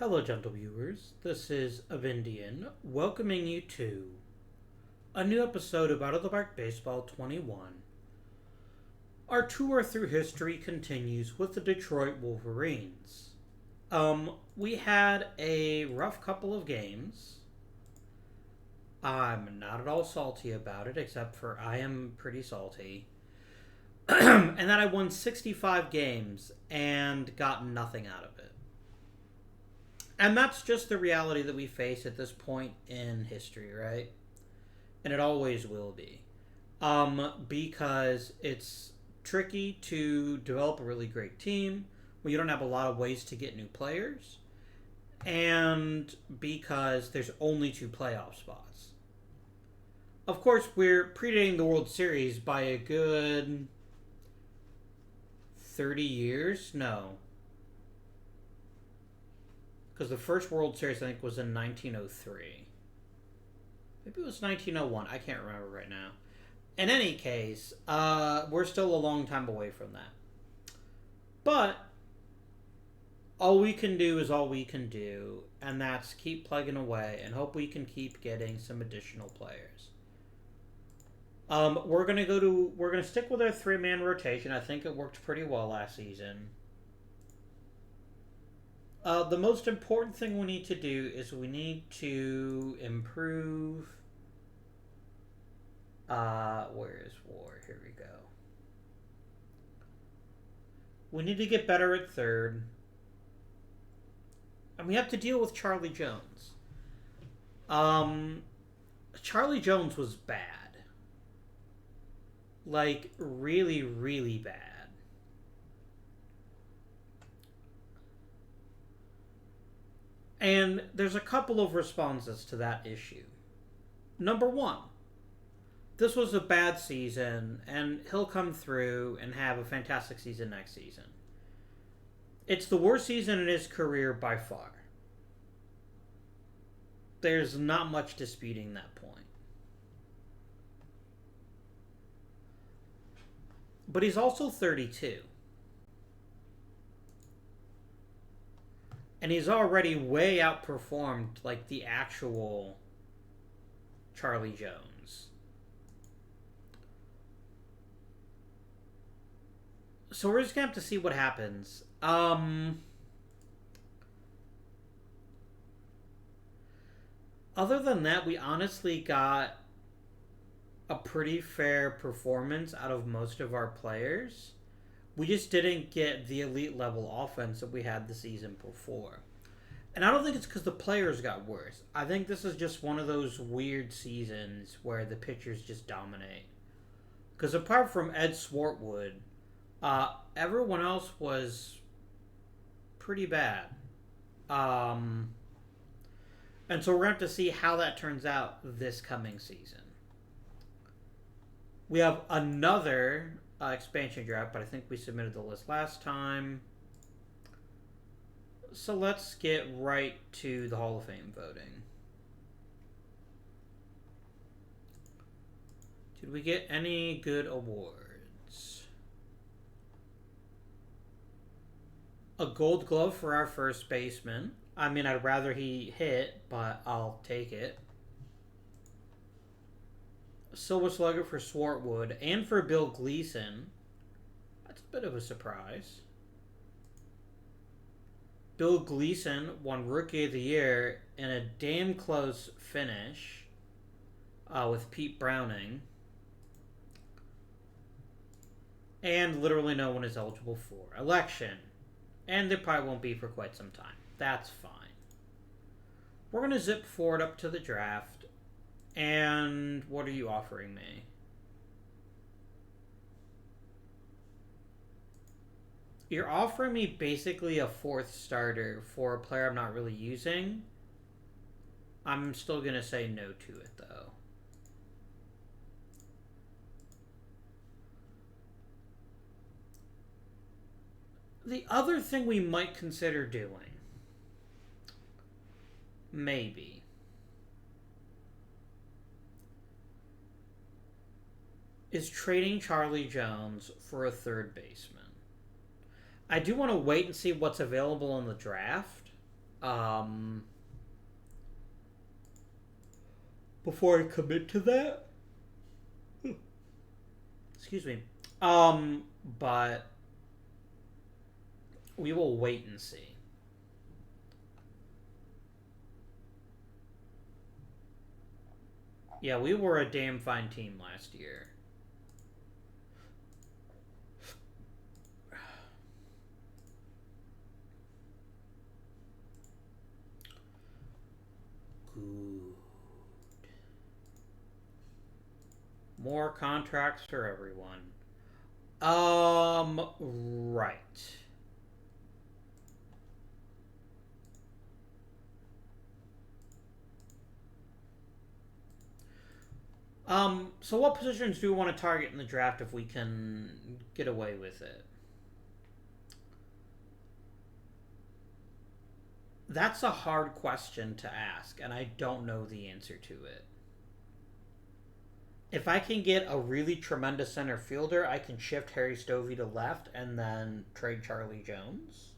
Hello, gentle viewers. This is Avindian, welcoming you to a new episode of Out of the Park Baseball 21. Our tour through history continues with the Detroit Wolverines. We had a rough couple of games. I'm not at all salty about it, except for I am pretty salty. And that I won 65 games and got nothing out of it. And that's just the reality that we face at this point in history, right? And it always will be. Because it's tricky to develop a really great team when you don't have a lot of ways to get new players. And because there's only 2 playoff spots. Of course, we're predating the World Series by a good 30 years? No. Because the first World Series, I think, was in 1903. Maybe it was 1901. I can't remember right now. In any case, we're still a long time away from that. But all we can do is all we can do, and that's keep plugging away and hope we can keep getting some additional players. We're gonna stick with our 3-man rotation. I think it worked pretty well last season. The most important thing we need to do is we need to improve. Where is War? Here we go. We need to get better at third. And we have to deal with Charlie Jones. Charlie Jones was bad. Like, really, really bad. And there's a couple of responses to that issue. Number 1, this was a bad season, and he'll come through and have a fantastic season next season. It's the worst season in his career by far. There's not much disputing that point. But he's also 32. And he's already way outperformed, like, the actual Charlie Jones. So we're just going to have to see what happens. Other than that, we honestly got a pretty fair performance out of most of our players. We just didn't get the elite level offense that we had the season before. And I don't think it's because the players got worse. I think this is just one of those weird seasons where the pitchers just dominate. Because apart from Ed Swartwood, everyone else was pretty bad. And so we're going to have to see how that turns out this coming season. We have another expansion draft, but I think we submitted the list last time. So let's get right to the Hall of Fame voting. Did we get any good awards? A Gold Glove for our first baseman. I mean, I'd rather he hit, but I'll take it. Silver Slugger for Swartwood and for Bill Gleason. That's a bit of a surprise. Bill Gleason won Rookie of the Year in a damn close finish with Pete Browning. And literally no one is eligible for election. And there probably won't be for quite some time. That's fine. We're going to zip forward up to the draft. And what are you offering me? You're offering me basically a 4th starter for a player I'm not really using. I'm still going to say no to it, though. The other thing we might consider doing, maybe, is trading Charlie Jones for a 3rd baseman. I do want to wait and see what's available in the draft. Um, before I commit to that. Excuse me. But we will wait and see. Yeah, we were a damn fine team last year. Good. More contracts for everyone. Right. So what positions do we want to target in the draft if we can get away with it? That's a hard question to ask, and I don't know the answer to it. If I can get a really tremendous center fielder, I can shift Harry Stovey to left and then trade Charlie Jones.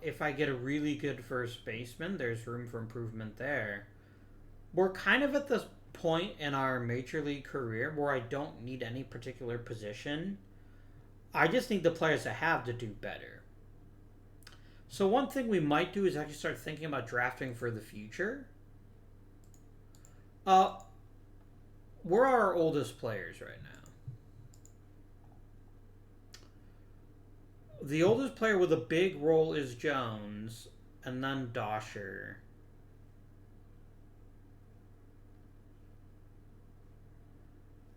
If I get a really good first baseman, there's room for improvement there. We're kind of at this point in our major league career where I don't need any particular position. I just need the players I have to do better. So one thing we might do is actually start thinking about drafting for the future. We're our oldest players right now. The oldest player with a big role is Jones, and then Dosher.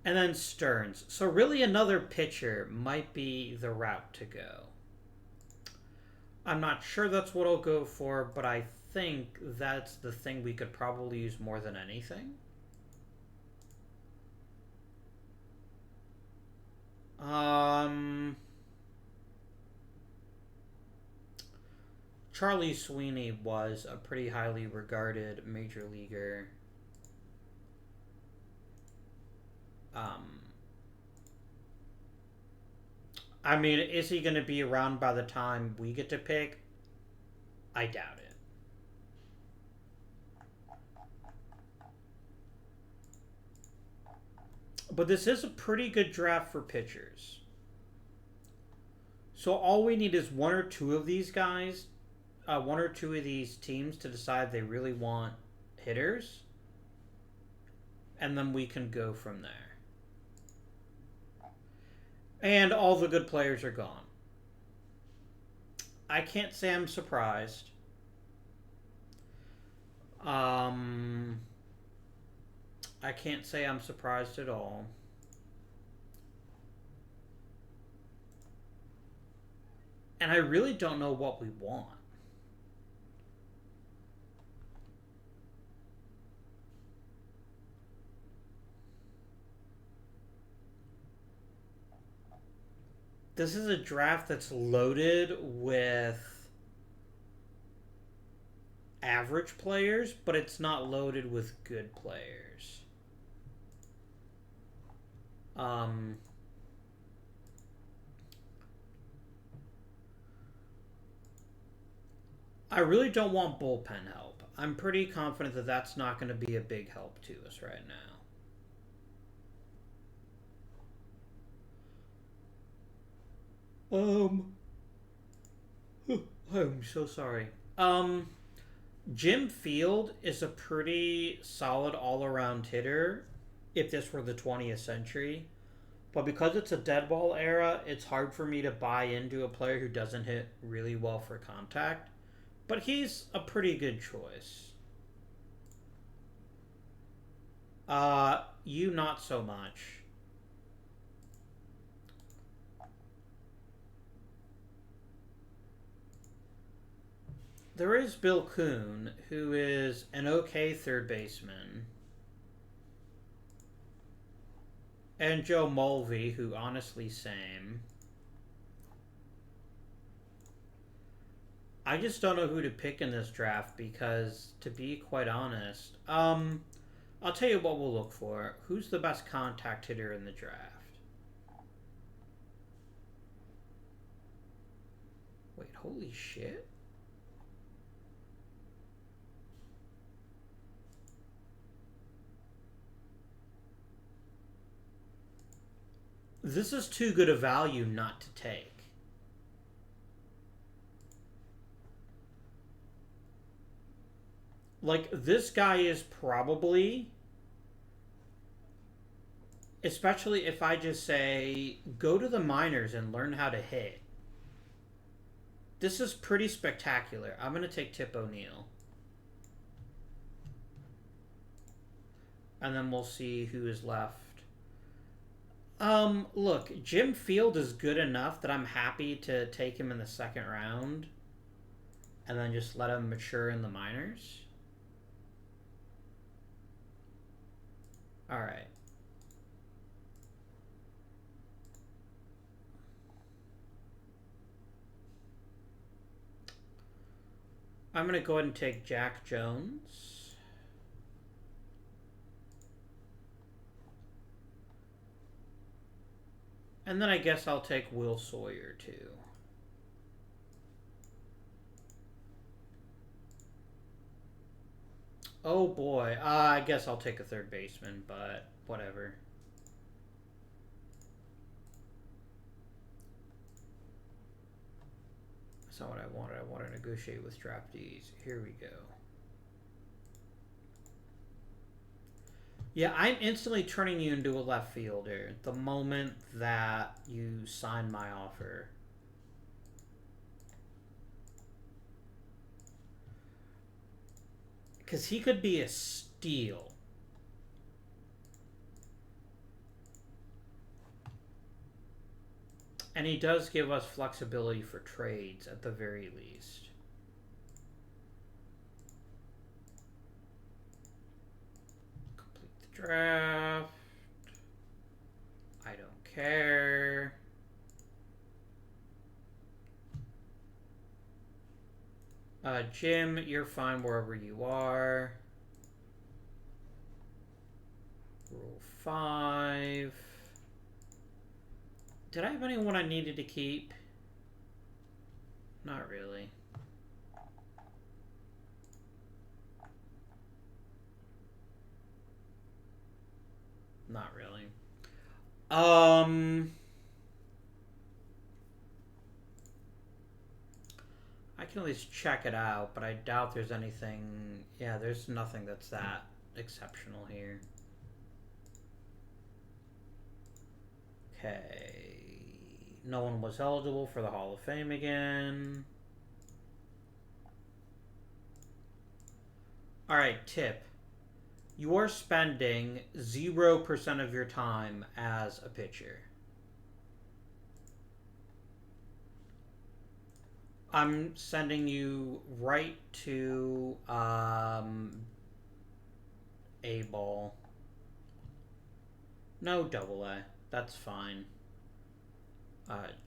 And then Stearns. So really another pitcher might be the route to go. I'm not sure that's what I'll go for, but I think that's the thing we could probably use more than anything. Charlie Sweeney was a pretty highly regarded major leaguer. I mean, is he going to be around by the time we get to pick? I doubt it. But this is a pretty good draft for pitchers. So all we need is one or two of these guys, one or two of these teams to decide they really want hitters. And then we can go from there. And all the good players are gone. I can't say I'm surprised. I can't say I'm surprised at all. And I really don't know what we want. This is a draft that's loaded with average players, but it's not loaded with good players. I really don't want bullpen help. I'm pretty confident that that's not going to be a big help to us right now. I'm so sorry. Jim Field is a pretty solid all-around hitter if this were the 20th century. But because it's a dead ball era, it's hard for me to buy into a player who doesn't hit really well for contact. But he's a pretty good choice. You not so much. There is Bill Kuhn, who is an okay third baseman. And Joe Mulvey, who honestly same. I just don't know who to pick in this draft because, to be quite honest, I'll tell you what we'll look for. Who's the best contact hitter in the draft? Wait, Holy shit. This is too good a value not to take. Like, this guy is probably, especially if I just say, go to the minors and learn how to hit. This is pretty spectacular. I'm going to take Tip O'Neill. And then we'll see who is left. Look, Jim Field is good enough that I'm happy to take him in the second round. And then just let him mature in the minors. Alright. I'm going to go ahead and take Jack Jones. And then I guess I'll take Will Sawyer, too. Oh, boy. I guess I'll take a third baseman, but whatever. That's not what I wanted. I want to negotiate with draftees. Here we go. Yeah, I'm instantly turning you into a left fielder the moment that you sign my offer. Because he could be a steal. And he does give us flexibility for trades at the very least. Complete the draft. I don't care. Jim, you're fine wherever you are. Rule 5. Did I have anyone I needed to keep? Not really. Not really. I can at least check it out, but I doubt there's anything... Yeah, there's nothing that's that exceptional here. Okay. No one was eligible for the Hall of Fame again. Alright, tip. You are spending 0% of your time as a pitcher. I'm sending you right to A ball. No, double A. That's fine.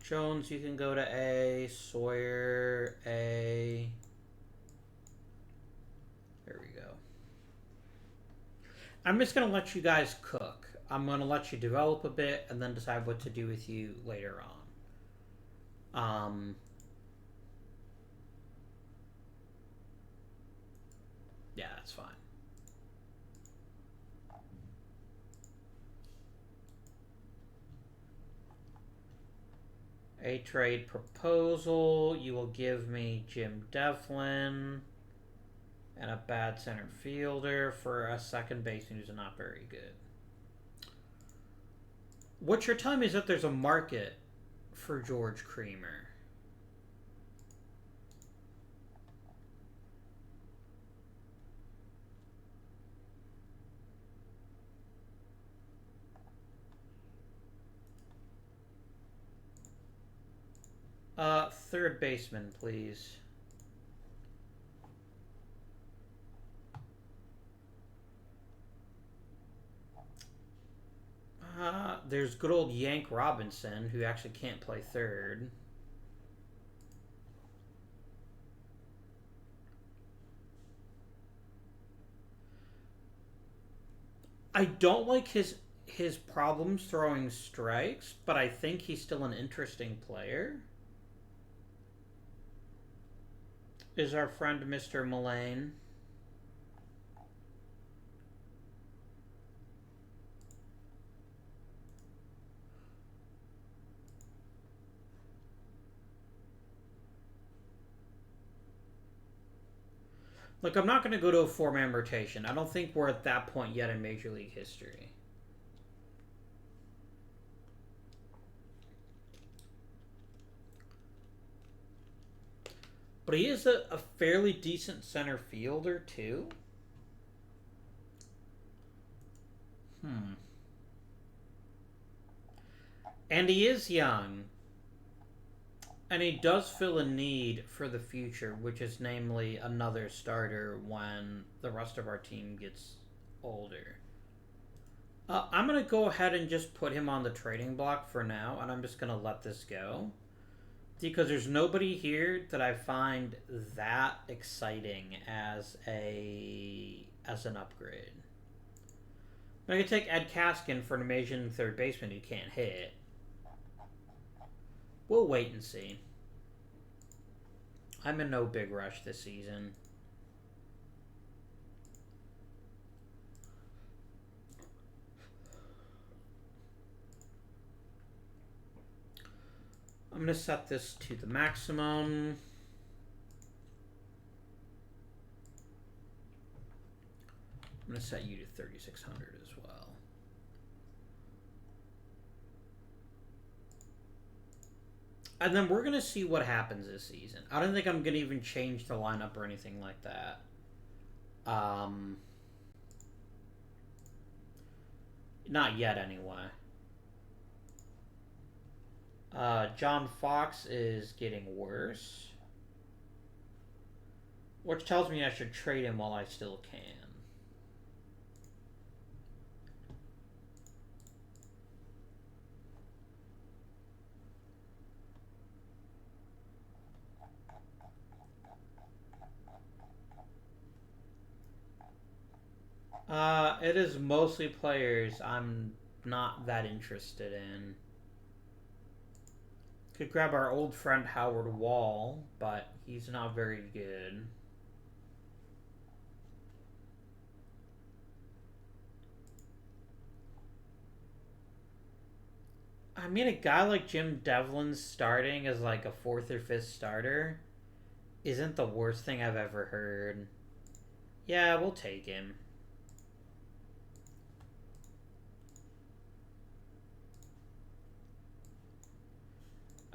Jones, you can go to A. Sawyer, A. There we go. I'm just going to let you guys cook. I'm going to let you develop a bit and then decide what to do with you later on. Yeah, that's fine. A trade proposal. You will give me Jim Devlin and a bad center fielder for a second baseman who's not very good. What you're telling me is that there's a market for George Creamer. Third baseman, please. There's good old Yank Robinson, who actually can't play third. I don't like his problems throwing strikes, but I think he's still an interesting player. is our friend Mr. Mullane. Look, I'm not going to go to a four-man rotation. I don't think we're at that point yet in Major League history. But he is a fairly decent center fielder, too. And he is young. And he does fill a need for the future, which is namely another starter when the rest of our team gets older. I'm going to go ahead and just put him on the trading block for now, and I'm just going to let this go. Because there's nobody here that I find that exciting as an upgrade. I could take Ed Kaskin for an amazing third baseman who can't hit. We'll wait and see. I'm in no big rush this season. I'm going to set this to the maximum. I'm going to set you to 3,600 as well. And then we're going to see what happens this season. I don't think I'm going to even change the lineup or anything like that. Not yet, anyway. John Fox is getting worse. Which tells me I should trade him while I still can. It is mostly players I'm not that interested in. Could grab our old friend Howard Wall, but he's not very good. I mean, a guy like Jim Devlin starting as like a fourth or fifth starter isn't the worst thing I've ever heard. Yeah, we'll take him.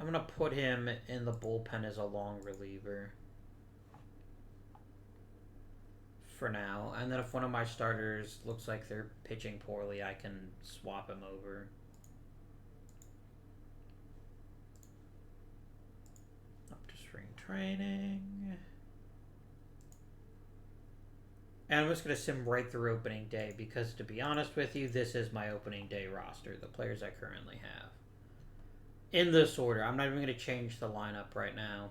I'm going to put him in the bullpen as a long reliever for now. And then if one of my starters looks like they're pitching poorly, I can swap him over. Up to spring training. And I'm just going to sim right through opening day because, to be honest with you, this is my opening day roster, the players I currently have. In this order. I'm not even going to change the lineup right now.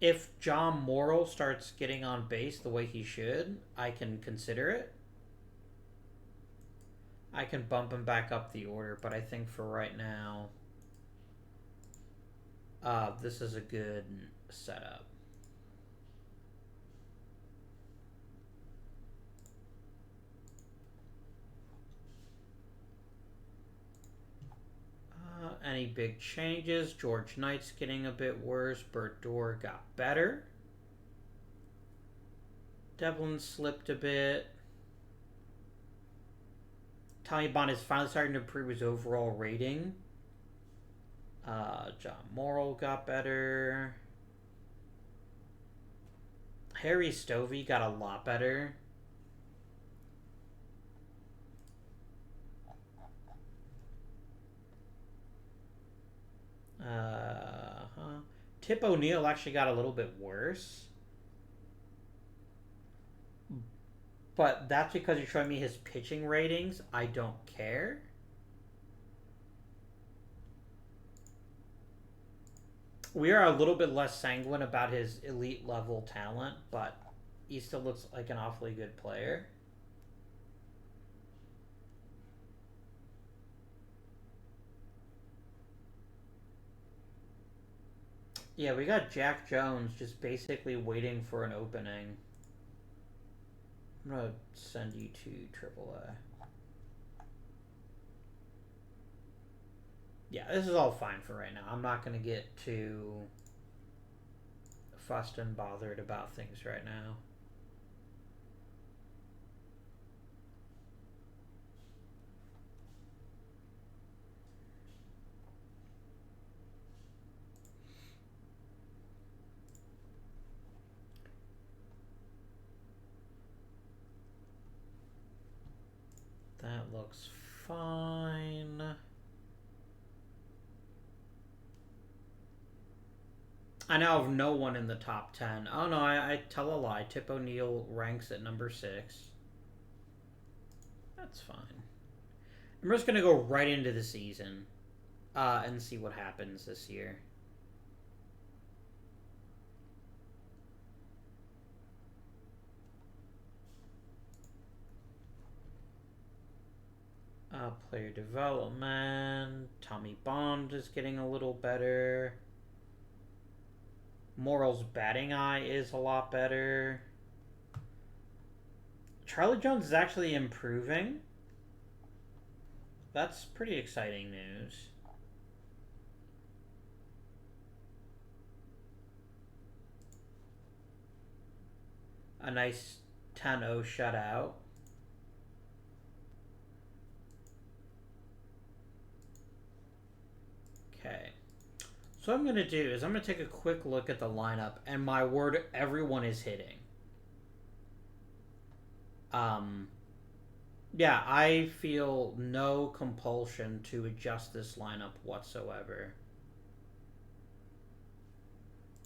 If John Morrill starts getting on base the way he should, I can consider it. I can bump him back up the order, but I think for right now, this is a good setup. Any big changes? George Knight's getting a bit worse. Bert Dorr got better. Devlin slipped a bit. Taliban is finally starting to improve his overall rating. John Morrill got better. Harry Stovey got a lot better. Tip O'Neill actually got a little bit worse. But that's because you're showing me his pitching ratings. I don't care. We are a little bit less sanguine about his elite level talent, but he still looks like an awfully good player. Yeah, we got Jack Jones just basically waiting for an opening. I'm gonna send you to AAA. Yeah, this is all fine for right now. I'm not gonna get too fussed and bothered about things right now. That looks fine. I now have no one in the top 10. Oh no, I tell a lie. Tip O'Neill ranks at number 6. That's fine. I'm just going to go right into the season and see what happens this year. Player development. Tommy Bond is getting a little better. Morrell's batting eye is a lot better. Charlie Jones is actually improving. That's pretty exciting news. A nice 10-0 shutout. Okay. So what I'm going to do is I'm going to take a quick look at the lineup, and my word, everyone is hitting. Yeah, I feel no compulsion to adjust this lineup whatsoever.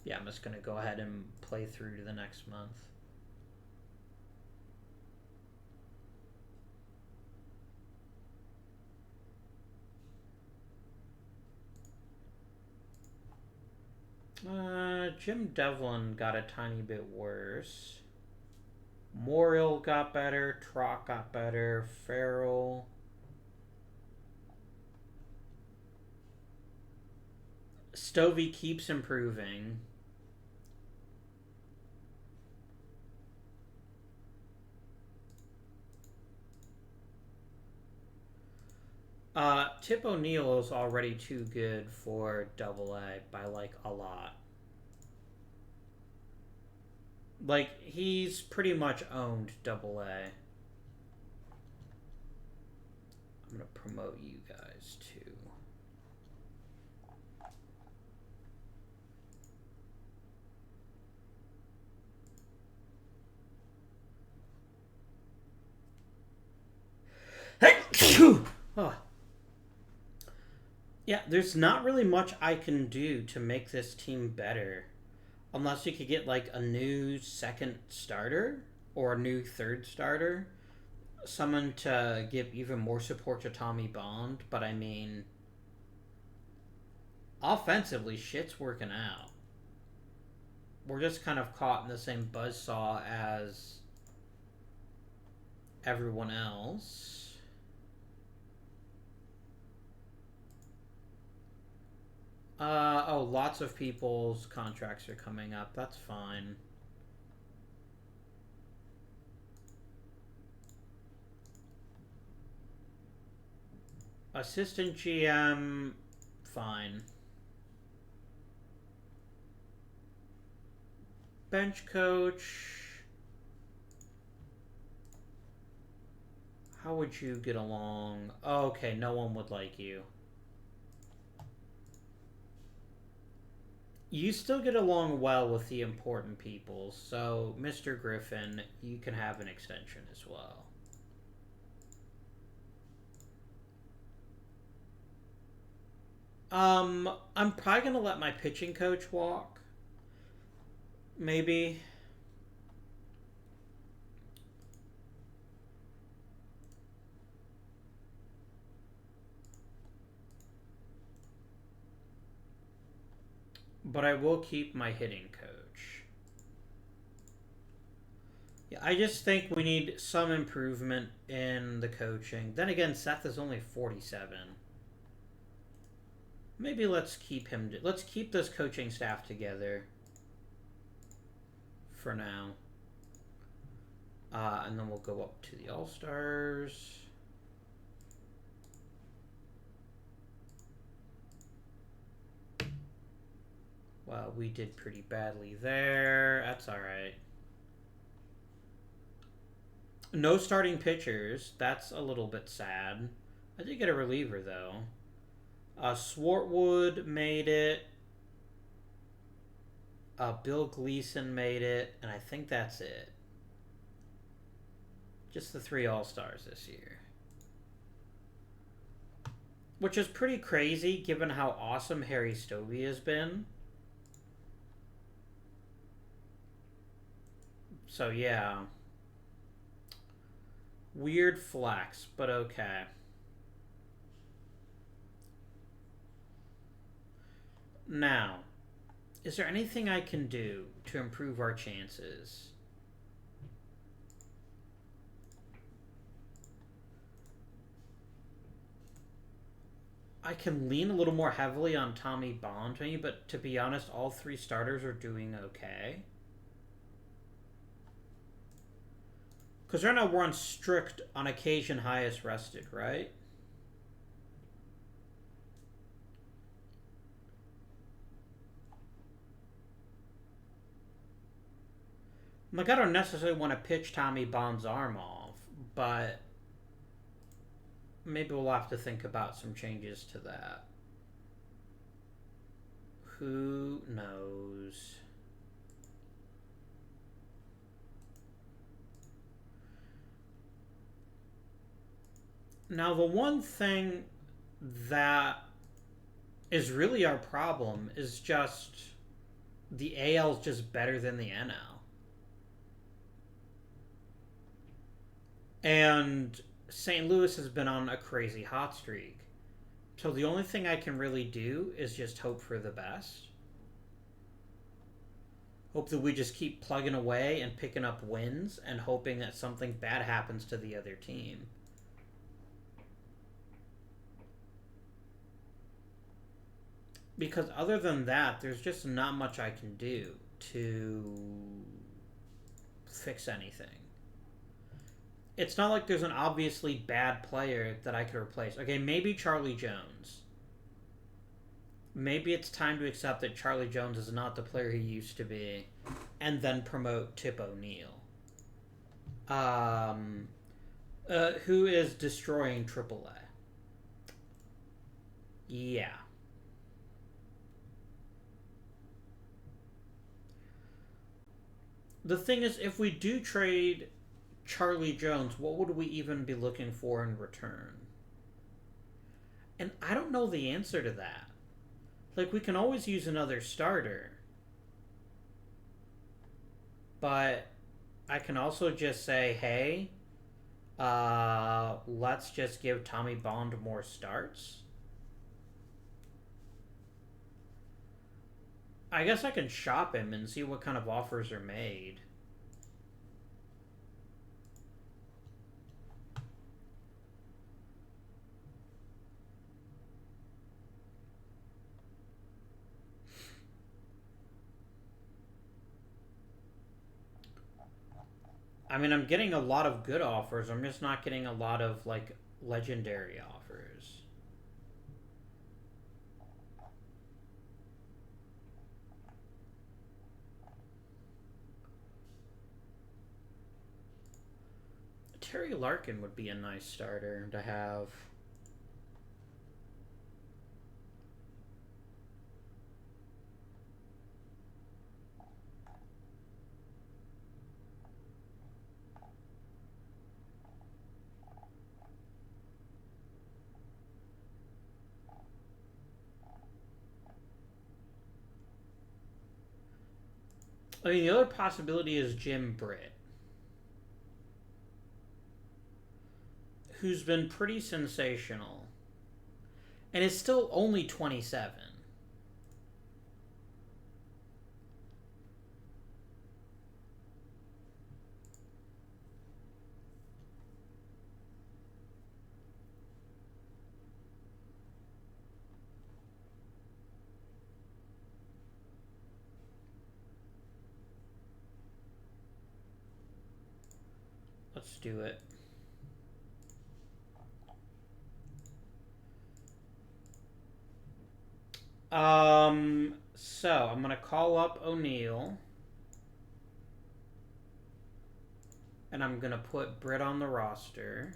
Yeah, I'm just going to go ahead and play through to the next month. Jim Devlin got a tiny bit worse. Morrill got better. Trot got better. Farrell. Stovey keeps improving. Tip O'Neill is already too good for AA by like a lot. Like, he's pretty much owned AA. I'm gonna promote you guys too. Oh. Yeah, there's not really much I can do to make this team better. Unless you could get like a new second starter or a new third starter. Someone to give even more support to Tommy Bond. But I mean, offensively, shit's working out. We're just kind of caught in the same buzzsaw as everyone else. Oh, lots of people's contracts are coming up. That's fine. Assistant GM, fine. Bench coach. How would you get along? Oh, okay, no one would like you. You still get along well with the important people, so Mr. Griffin, you can have an extension as well. I'm probably gonna let my pitching coach walk. Maybe. But I will keep my hitting coach. Yeah, I just think we need some improvement in the coaching. Then again, Seth is only 47. Maybe let's keep him. Let's keep this coaching staff together for now. And then we'll go up to the All-Stars. Well, we did pretty badly there. That's alright. No starting pitchers. That's a little bit sad. I did get a reliever, though. Swartwood made it. Bill Gleason made it. And I think that's it. Just the 3 All-Stars this year. Which is pretty crazy, given how awesome Harry Stovey has been. So, yeah. Weird flex, but okay. Now, is there anything I can do to improve our chances? I can lean a little more heavily on Tommy Bond, but to be honest, all 3 starters are doing okay. Because right now we're on strict, on occasion, highest rested, right? Like, I don't necessarily want to pitch Tommy Bond's arm off, but maybe we'll have to think about some changes to that. Who knows? Now, the one thing that is really our problem is just the AL is just better than the NL. And St. Louis has been on a crazy hot streak. So the only thing I can really do is just hope for the best. Hope that we just keep plugging away and picking up wins and hoping that something bad happens to the other team. Because other than that, there's just not much I can do to fix anything. It's not like there's an obviously bad player that I could replace. Okay, maybe Charlie Jones. Maybe it's time to accept that Charlie Jones is not the player he used to be, and then promote Tip O'Neill. Who is destroying AAA. Yeah. The thing is, if we do trade Charlie Jones, what would we even be looking for in return? And I don't know the answer to that. Like, we can always use another starter. But I can also just say, hey, let's just give Tommy Bond more starts. I guess I can shop him and see what kind of offers are made. I mean, I'm getting a lot of good offers. I'm just not getting a lot of, like, legendary offers. Terry Larkin would be a nice starter to have. I mean, the other possibility is Jim Britt, who's been pretty sensational and is still only 27. Let's do it. So I'm gonna call up O'Neill. And I'm gonna put Britt on the roster.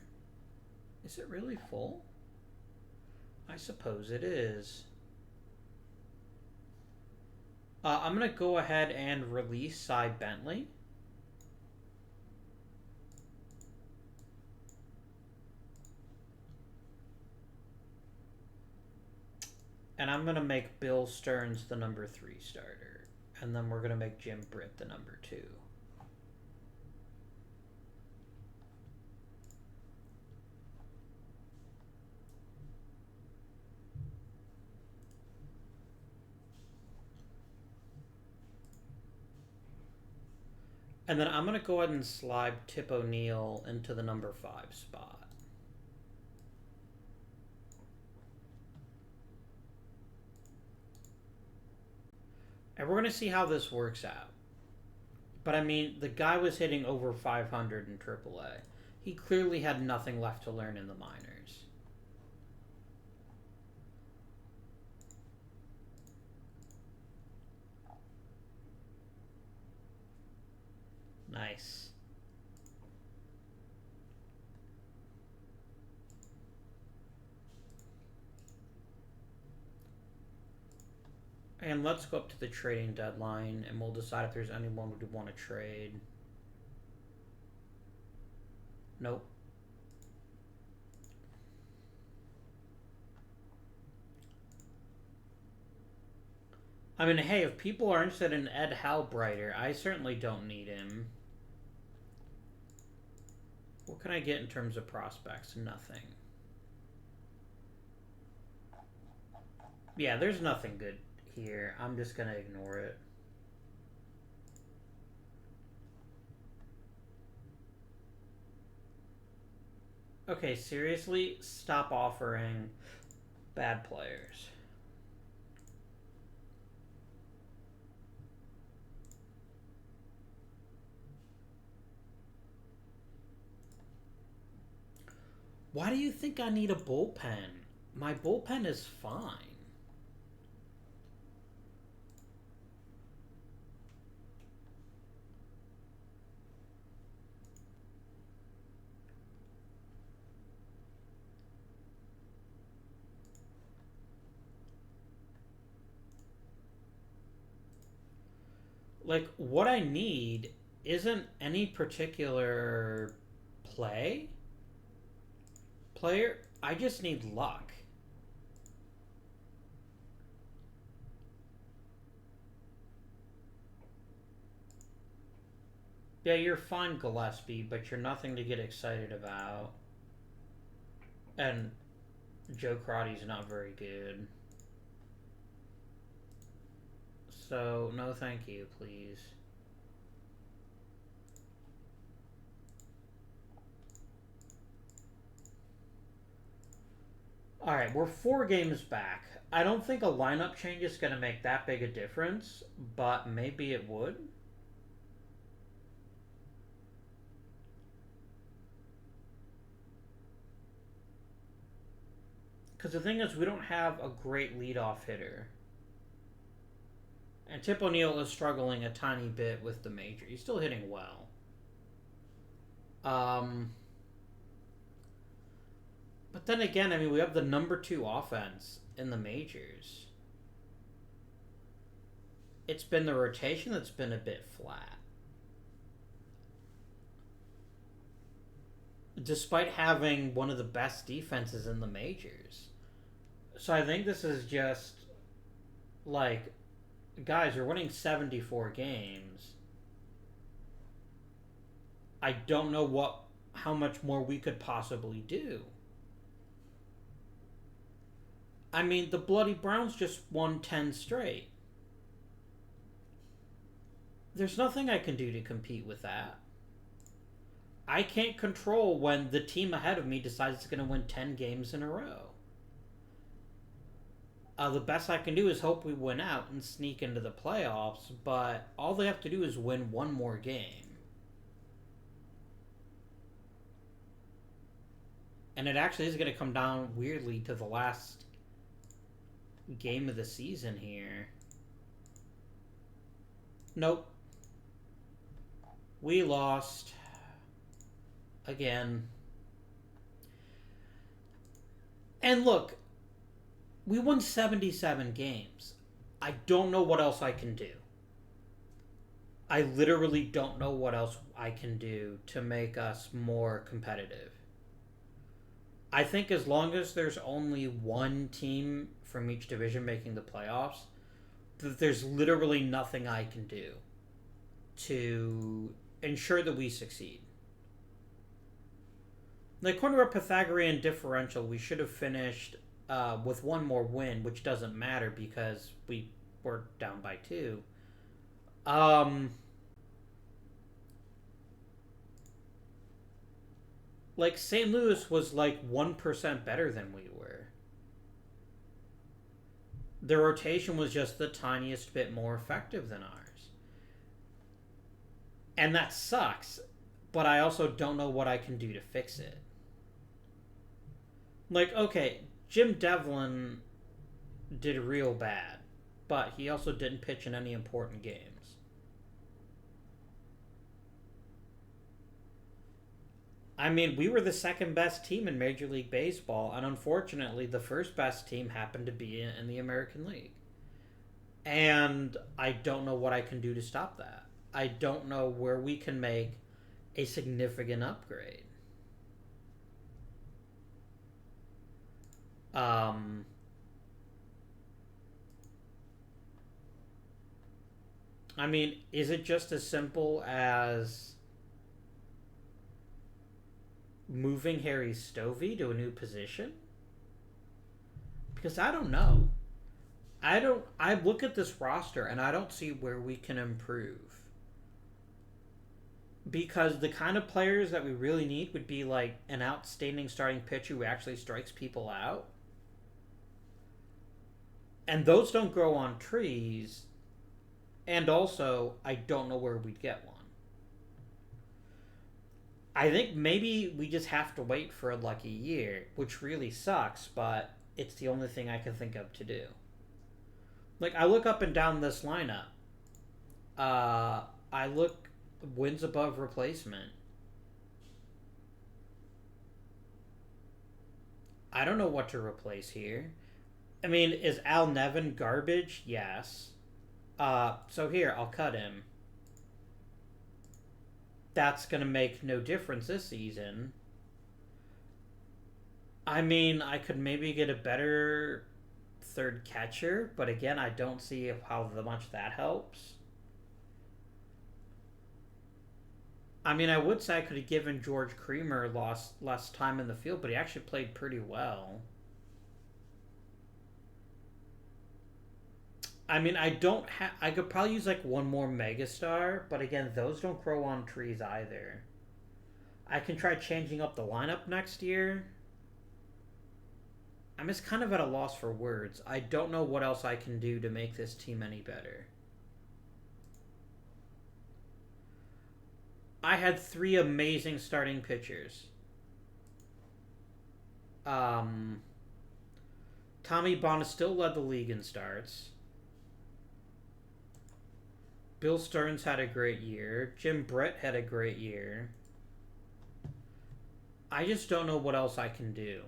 Is it really full? I suppose it is. I'm gonna go ahead and release Cy Bentley. And I'm gonna make Bill Stearns the number 3 starter. And then we're gonna make Jim Britt the number 2. And then I'm going to go ahead and slide Tip O'Neill into the number 5 spot. And we're going to see how this works out. But I mean, the guy was hitting over 500 in AAA. He clearly had nothing left to learn in the minors. Nice. And let's go up to the trading deadline and we'll decide if there's anyone we want to trade. Nope. I mean, hey, if people are interested in Ed Halbrighter, I certainly don't need him. What can I get in terms of prospects? Nothing. Yeah, there's nothing good here. I'm just going to ignore it. Okay, seriously, stop offering bad players. Why do you think I need a bullpen? My bullpen is fine. Like, what I need isn't any particular player. I just need luck. Yeah, you're fine, Gillespie, but you're nothing to get excited about. And Joe Crotty's not very good. So, no thank you, please. Alright, we're 4 games back. I don't think a lineup change is going to make that big a difference, but maybe it would. Because the thing is, we don't have a great leadoff hitter. And Tip O'Neill is struggling a tiny bit with the major. He's still hitting well. But then again, I mean, we have the number 2 offense in the majors. It's been the rotation that's been a bit flat. Despite having one of the best defenses in the majors. So I think this is just like, guys, we're winning 74 games. I don't know how much more we could possibly do. I mean, the Bloody Browns just won 10 straight. There's nothing I can do to compete with that. I can't control when the team ahead of me decides it's going to win 10 games in a row. The best I can do is hope we win out and sneak into the playoffs, but all they have to do is win one more game. And it actually is going to come down weirdly to the last game of the season here. Nope. We lost. Again. And look, we won 77 games. I don't know what else I can do. I literally don't know what else I can do to make us more competitive. I think as long as there's only one team from each division making the playoffs, there's literally nothing I can do to ensure that we succeed. Like, according to our Pythagorean differential, we should have finished with one more win, which doesn't matter because we were down by 2. Like, St. Louis was like 1% better than we were. The rotation was just the tiniest bit more effective than ours. And that sucks, but I also don't know what I can do to fix it. Like, okay, Jim Devlin did real bad, but he also didn't pitch in any important games. I mean, we were the second best team in Major League Baseball, and unfortunately, the first best team happened to be in the American League. And I don't know what I can do to stop that. I don't know where we can make a significant upgrade. I mean, is it just as simple as moving Harry Stovey to a new position? Because I don't know. I look at this roster and I don't see where we can improve. Because the kind of players that we really need would be like an outstanding starting pitcher who actually strikes people out. And those don't grow on trees. And also, I don't know where we'd get one. I think maybe we just have to wait for like a year, which really sucks, but it's the only thing I can think of to do. Like, I look up and down this lineup. I look wins above replacement. I don't know what to replace here. I mean, is Al Nevin garbage? Yes. So here, I'll cut him. That's going to make no difference this season. I mean, I could maybe get a better third catcher, but again, I don't see how much that helps. I mean, I would say I could have given George Creamer less time in the field, but he actually played pretty well. I mean, I don't have. I could probably use like one more megastar, but again, those don't grow on trees either. I can try changing up the lineup next year. I'm just kind of at a loss for words. I don't know what else I can do to make this team any better. I had 3 amazing starting pitchers. Tommy Bonner still led the league in starts. Bill Stearns had a great year. Jim Brett had a great year. I just don't know what else I can do.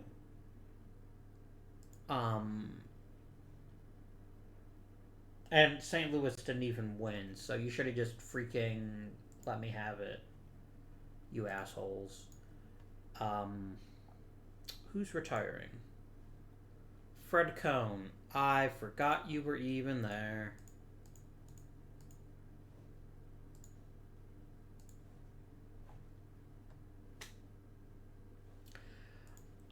And St. Louis didn't even win, so you should have just freaking let me have it, you assholes. Who's retiring? Fred Cohn. I forgot you were even there.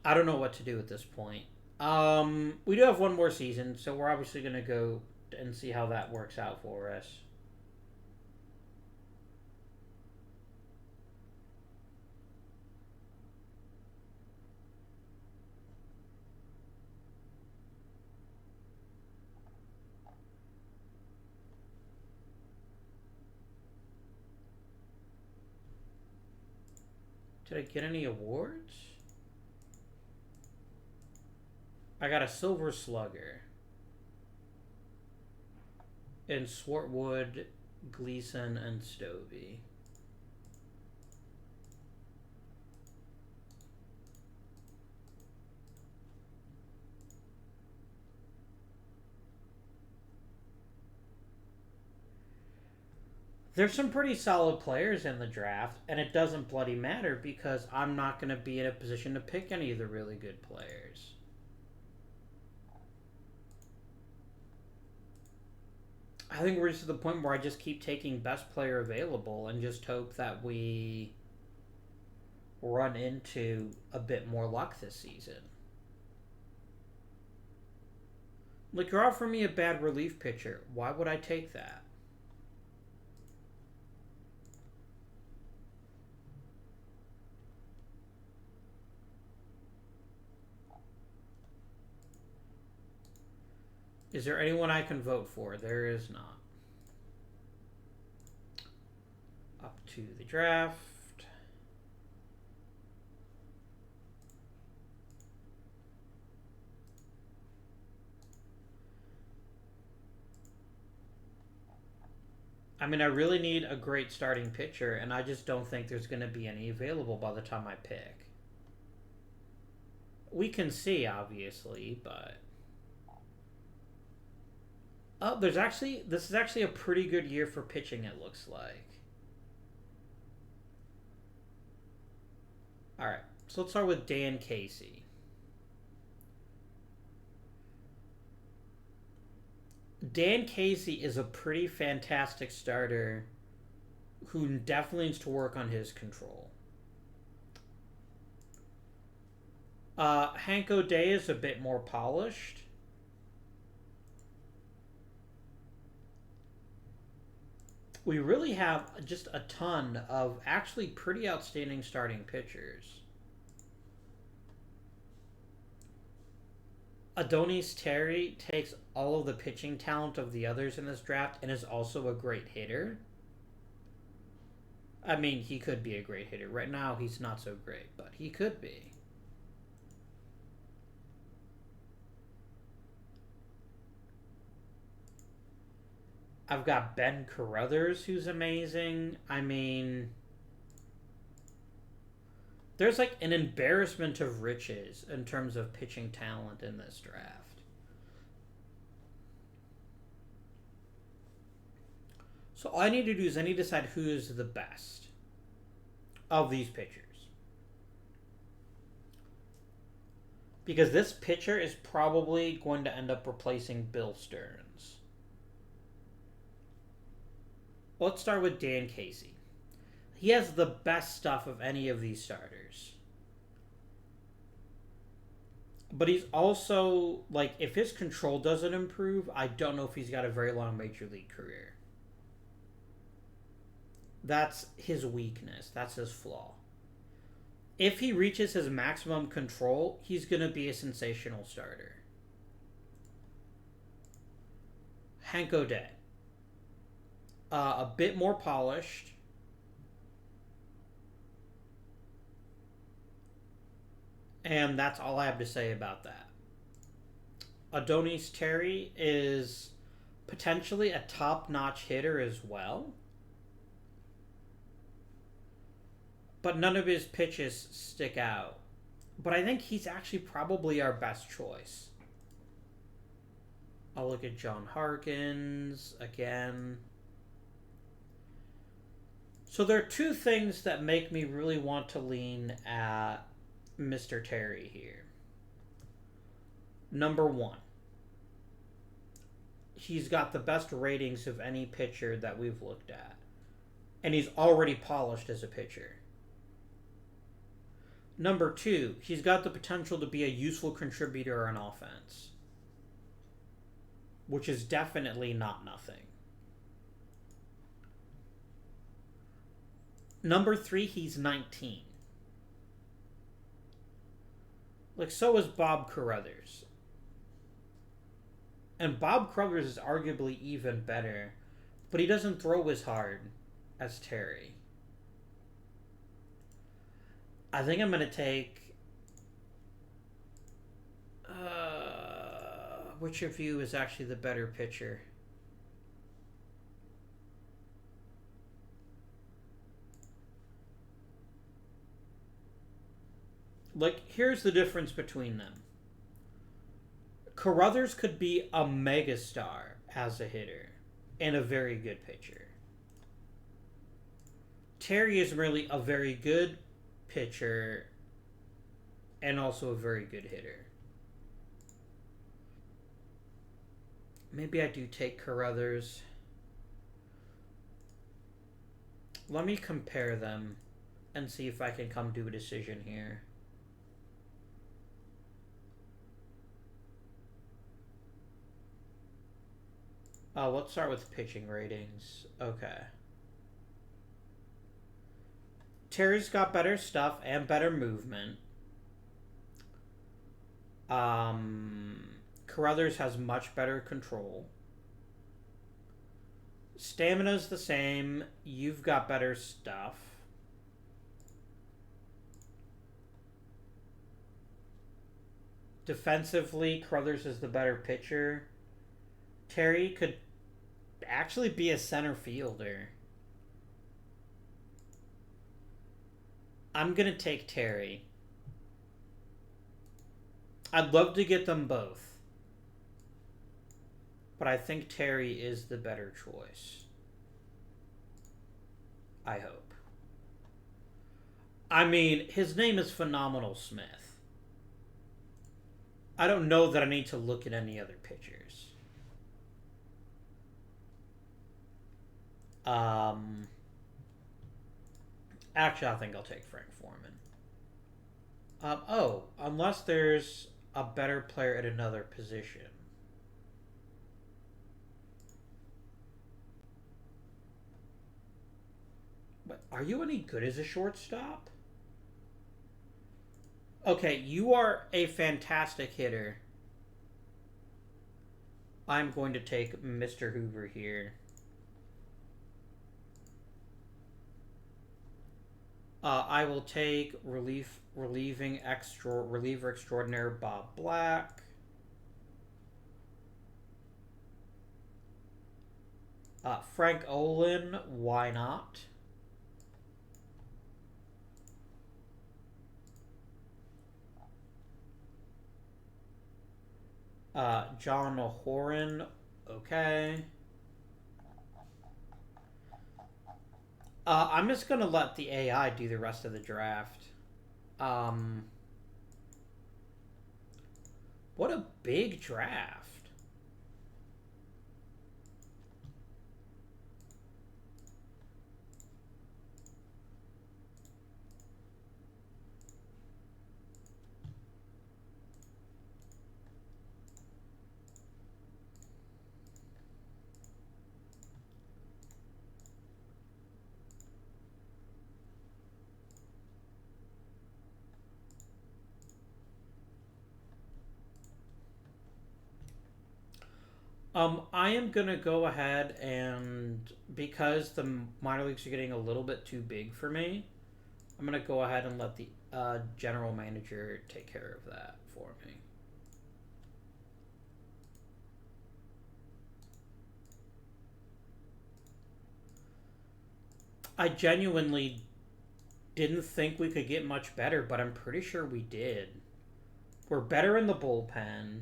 I don't know what to do at this point. We do have one more season, so we're obviously going to go and see how that works out for us. Did I get any awards? I got a Silver Slugger. And Swartwood, Gleason, and Stovey. There's some pretty solid players in the draft, and it doesn't bloody matter because I'm not going to be in a position to pick any of the really good players. I think we're just at the point where I just keep taking best player available and just hope that we run into a bit more luck this season. Like, you're offering me a bad relief pitcher. Why would I take that? Is there anyone I can vote for? There is not. Up to the draft. I mean, I really need a great starting pitcher, and I just don't think there's going to be any available by the time I pick. We can see, obviously, but... Oh, this is actually a pretty good year for pitching, it looks like. Alright, so let's start with Dan Casey. Dan Casey is a pretty fantastic starter who definitely needs to work on his control. Hank O'Day is a bit more polished. We really have just a ton of actually pretty outstanding starting pitchers. Adonis Terry takes all of the pitching talent of the others in this draft and is also a great hitter. I mean, he could be a great hitter. Right now, he's not so great, but he could be. I've got Ben Carruthers, who's amazing. I mean, there's like an embarrassment of riches in terms of pitching talent in this draft. So all I need to do is I need to decide who is the best of these pitchers. Because this pitcher is probably going to end up replacing Bill Stearns. Let's start with Dan Casey. He has the best stuff of any of these starters. But he's also, like, if his control doesn't improve, I don't know if he's got a very long major league career. That's his weakness. That's his flaw. If he reaches his maximum control, he's going to be a sensational starter. Hank O'Day. A bit more polished. And that's all I have to say about that. Adonis Terry is potentially a top-notch hitter as well. But none of his pitches stick out. But I think he's actually probably our best choice. I'll look at John Harkins again. So there are two things that make me really want to lean at Mr. Terry here. Number one, he's got the best ratings of any pitcher that we've looked at. And he's already polished as a pitcher. Number two, he's got the potential to be a useful contributor on offense. Which is definitely not nothing. Number three, he's 19. Like, so is Bob Carruthers. And Bob Carruthers is arguably even better, but he doesn't throw as hard as Terry. I think I'm going to take... Which of you is actually the better pitcher? Like, here's the difference between them. Carruthers could be a megastar as a hitter and a very good pitcher. Terry is really a very good pitcher and also a very good hitter. Maybe I do take Carruthers. Let me compare them and see if I can come to a decision here. Let's start with pitching ratings. Okay. Terry's got better stuff and better movement. Carruthers has much better control. Stamina's the same. You've got better stuff. Defensively, Carruthers is the better pitcher. Terry could actually be a center fielder. I'm going to take Terry. I'd love to get them both. But I think Terry is the better choice. I hope. I mean, his name is Phenomenal Smith. I don't know that I need to look at any other pitchers. Actually, I think I'll take Frank Foreman. Unless there's a better player at another position. But are you any good as a shortstop? Okay, you are a fantastic hitter. I'm going to take Mr. Hoover here. I will take reliever extraordinaire Bob Black. Frank Olin, why not? John Horan, okay. I'm just going to let the AI do the rest of the draft. What a big draft. I am going to go ahead and, because the minor leagues are getting a little bit too big for me, I'm going to go ahead and let the general manager take care of that for me. I genuinely didn't think we could get much better, but I'm pretty sure we did. We're better in the bullpen.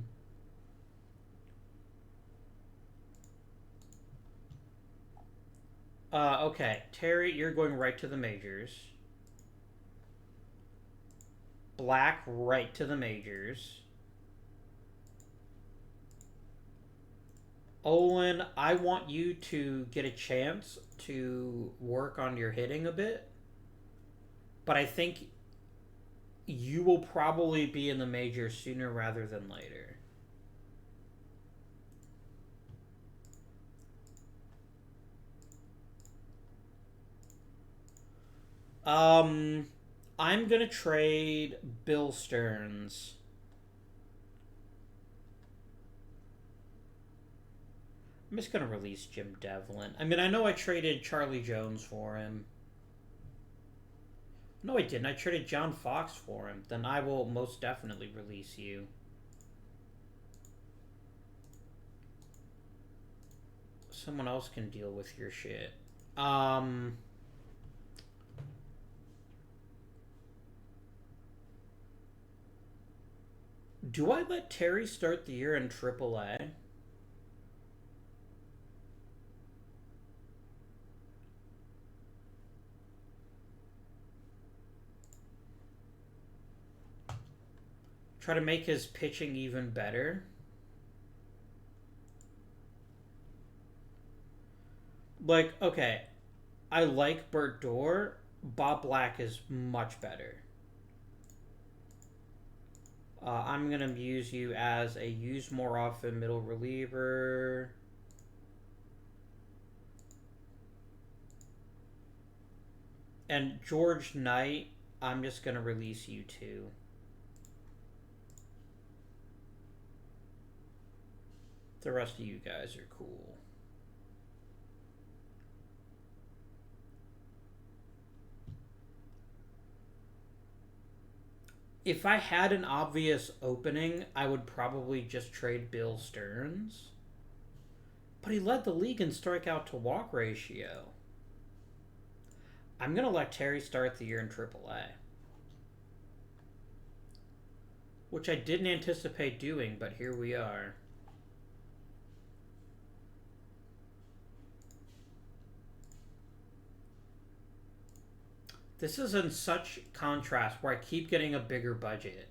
Okay, Terry, you're going right to the majors. Black, right to the majors. Olin, I want you to get a chance to work on your hitting a bit. But I think you will probably be in the majors sooner rather than later. I'm gonna trade Bill Stearns. I'm just gonna release Jim Devlin. I mean, I know I traded Charlie Jones for him. No, I didn't. I traded John Fox for him. Then I will most definitely release you. someone else can deal with your shit. Do I let Terry start the year in AAA? Try to make his pitching even better? Like, okay, I like Bert Dorr. Bob Black is much better. I'm going to use you as a use more often middle reliever. And George Knight, I'm just going to release you too. The rest of you guys are cool. If I had an obvious opening, I would probably just trade Bill Stearns. But he led the league in strikeout to walk ratio. I'm going to let Terry start the year in AAA. Which I didn't anticipate doing, but here we are. This is in such contrast where I keep getting a bigger budget.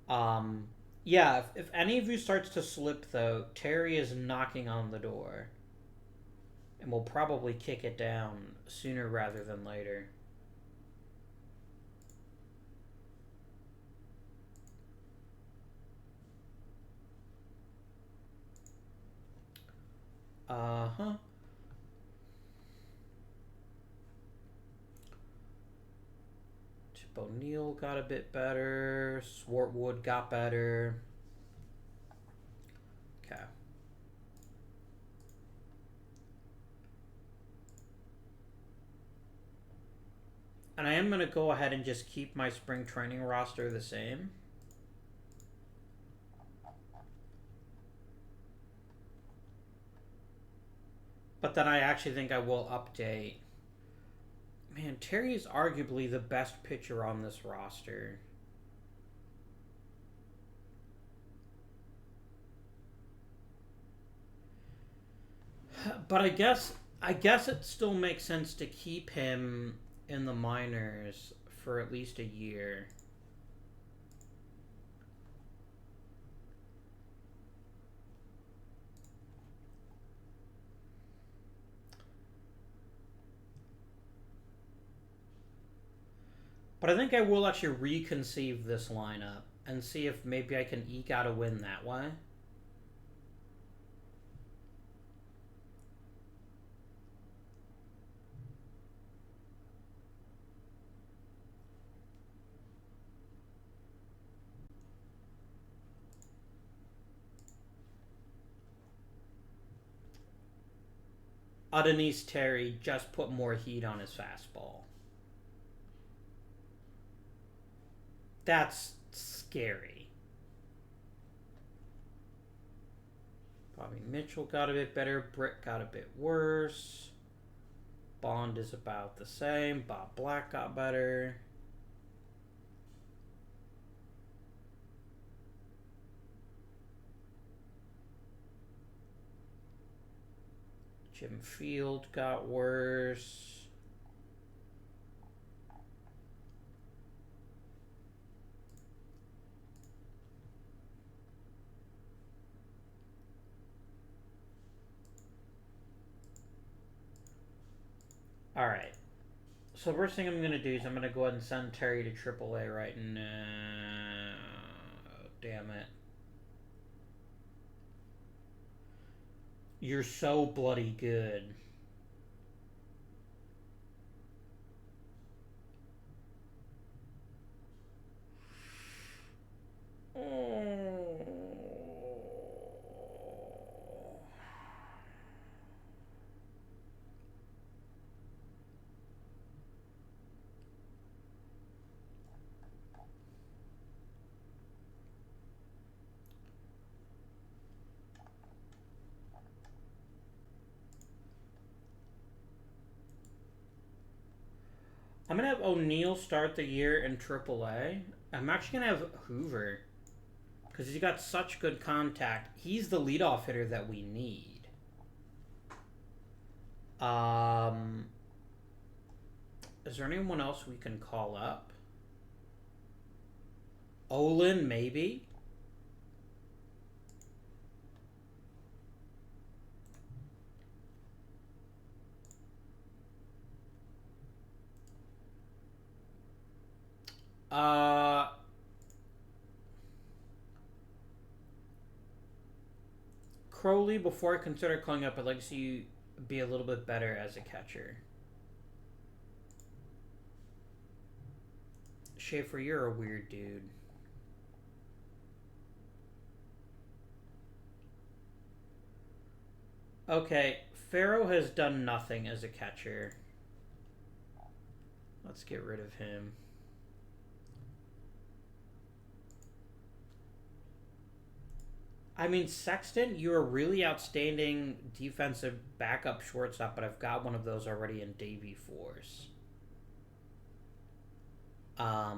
Yeah, if any of you starts to slip, though, Terry is knocking on the door. And we'll probably kick it down sooner rather than later. Uh-huh. Chip O'Neill got a bit better. Swartwood got better. Okay. And I am going to go ahead and just keep my spring training roster the same. But then I actually think I will update. Man, Terry is arguably the best pitcher on this roster. But I guess it still makes sense to keep him in the minors for at least a year. But I think I will actually reconceive this lineup and see if maybe I can eke out a win that way. Adonis Terry just put more heat on his fastball. That's scary. Bobby Mitchell got a bit better. Britt got a bit worse. Bond is about the same. Bob Black got better. Jim Field got worse. Alright. So the first thing I'm going to do is I'm going to go ahead and send Terry to AAA right now. Damn it. You're so bloody good. I'm going to have O'Neal start the year in AAA. I'm actually going to have Hoover because he's got such good contact. He's the leadoff hitter that we need. Is there anyone else we can call up? Olin, maybe? Crowley, before I consider calling up, I'd like to see you be a little bit better as a catcher. Schaefer, you're a weird dude. Okay, Farrow has done nothing as a catcher. Let's get rid of him. I mean, Sexton, you're a really outstanding defensive backup shortstop, but I've got one of those already in Davy Force. I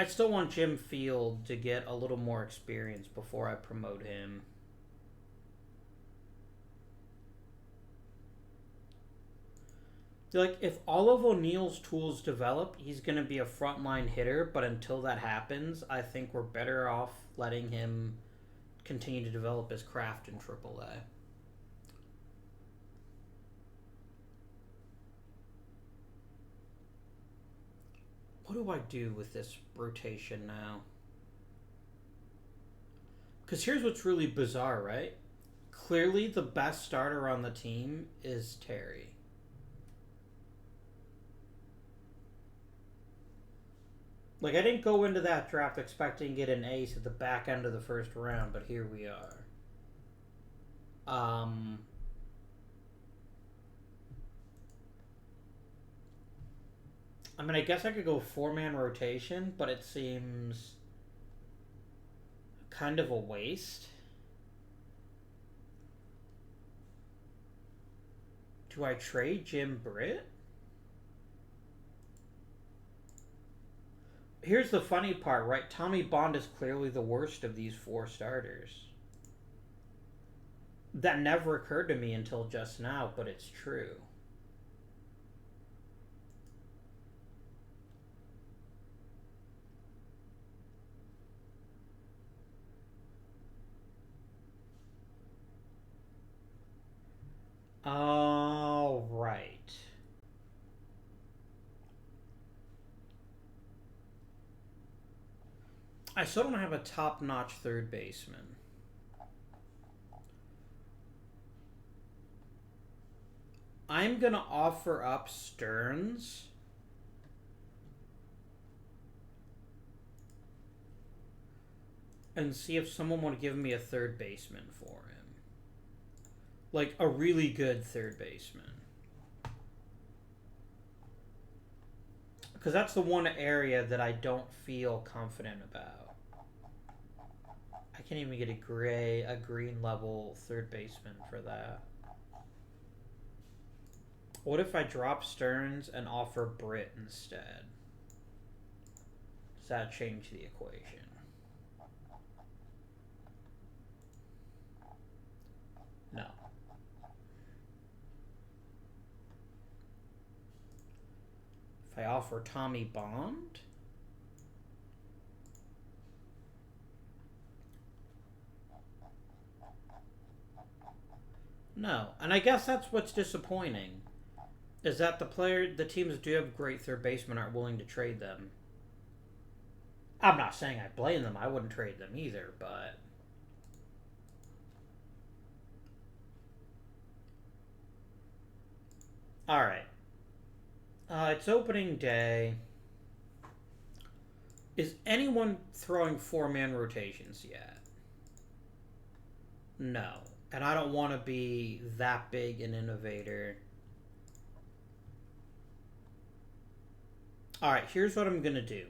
still want Jim Field to get a little more experience before I promote him. Like, if all of O'Neal's tools develop, he's going to be a frontline hitter, but until that happens, I think we're better off letting him continue to develop his craft in AAA. What do I do with this rotation now? Because here's what's really bizarre, right? Clearly, the best starter on the team is Terry. Like, I didn't go into that draft expecting to get an ace at the back end of the first round, but here we are. I mean, I guess I could go 4-man rotation, but it seems kind of a waste. Do I trade Jim Britt? Here's the funny part, right? Tommy Bond is clearly the worst of these 4 starters. That never occurred to me until just now, but it's true. All right. I still don't have a top-notch third baseman. I'm going to offer up Stearns. And see if someone would give me a third baseman for him. Like, a really good third baseman. Because that's the one area that I don't feel confident about. I can't even get a green level third baseman for that. What if I drop Stearns and offer Britt instead? Does that change the equation? No. If I offer Tommy Bond? No. And I guess that's what's disappointing. Is that the teams do have great third basemen aren't willing to trade them. I'm not saying I blame them. I wouldn't trade them either, but... Alright. It's opening day. Is anyone throwing 4-man rotations yet? No. And I don't want to be that big an innovator. Alright, here's what I'm going to do.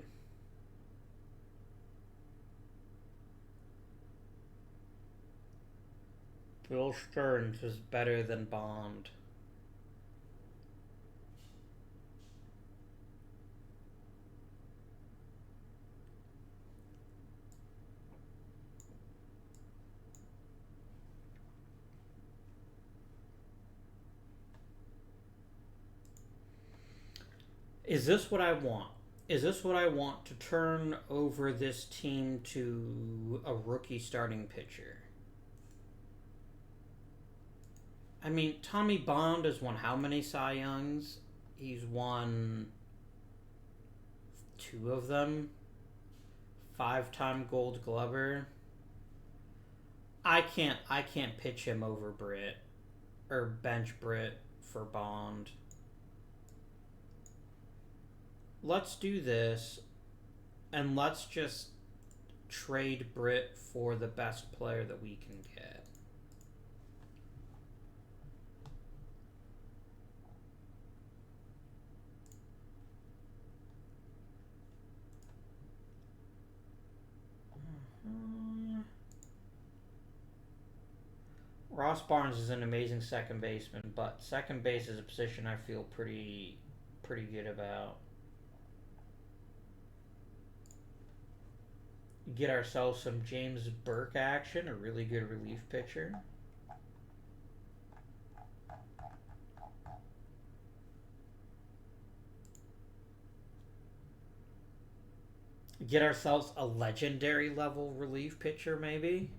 Bill Stearns is better than Bond. Is this what I want? Is this what I want to turn over this team to a rookie starting pitcher? I mean, Tommy Bond has won how many Cy Youngs? He's won 2 of them. 5-time Gold Glover. I can't pitch him over Britt or bench Britt for Bond. Let's do this, and let's just trade Britt for the best player that we can get. Ross Barnes is an amazing second baseman, but second base is a position I feel pretty good about. Get ourselves some James Burke action, a really good relief pitcher. Get ourselves a legendary level relief pitcher, maybe.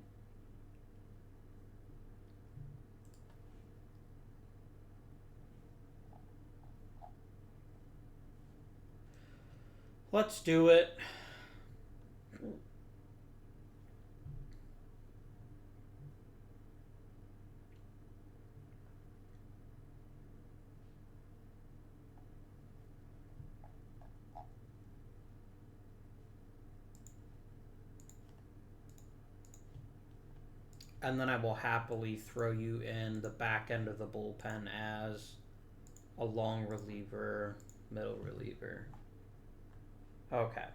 Let's do it. And then I will happily throw you in the back end of the bullpen as a long reliever, middle reliever. Okay.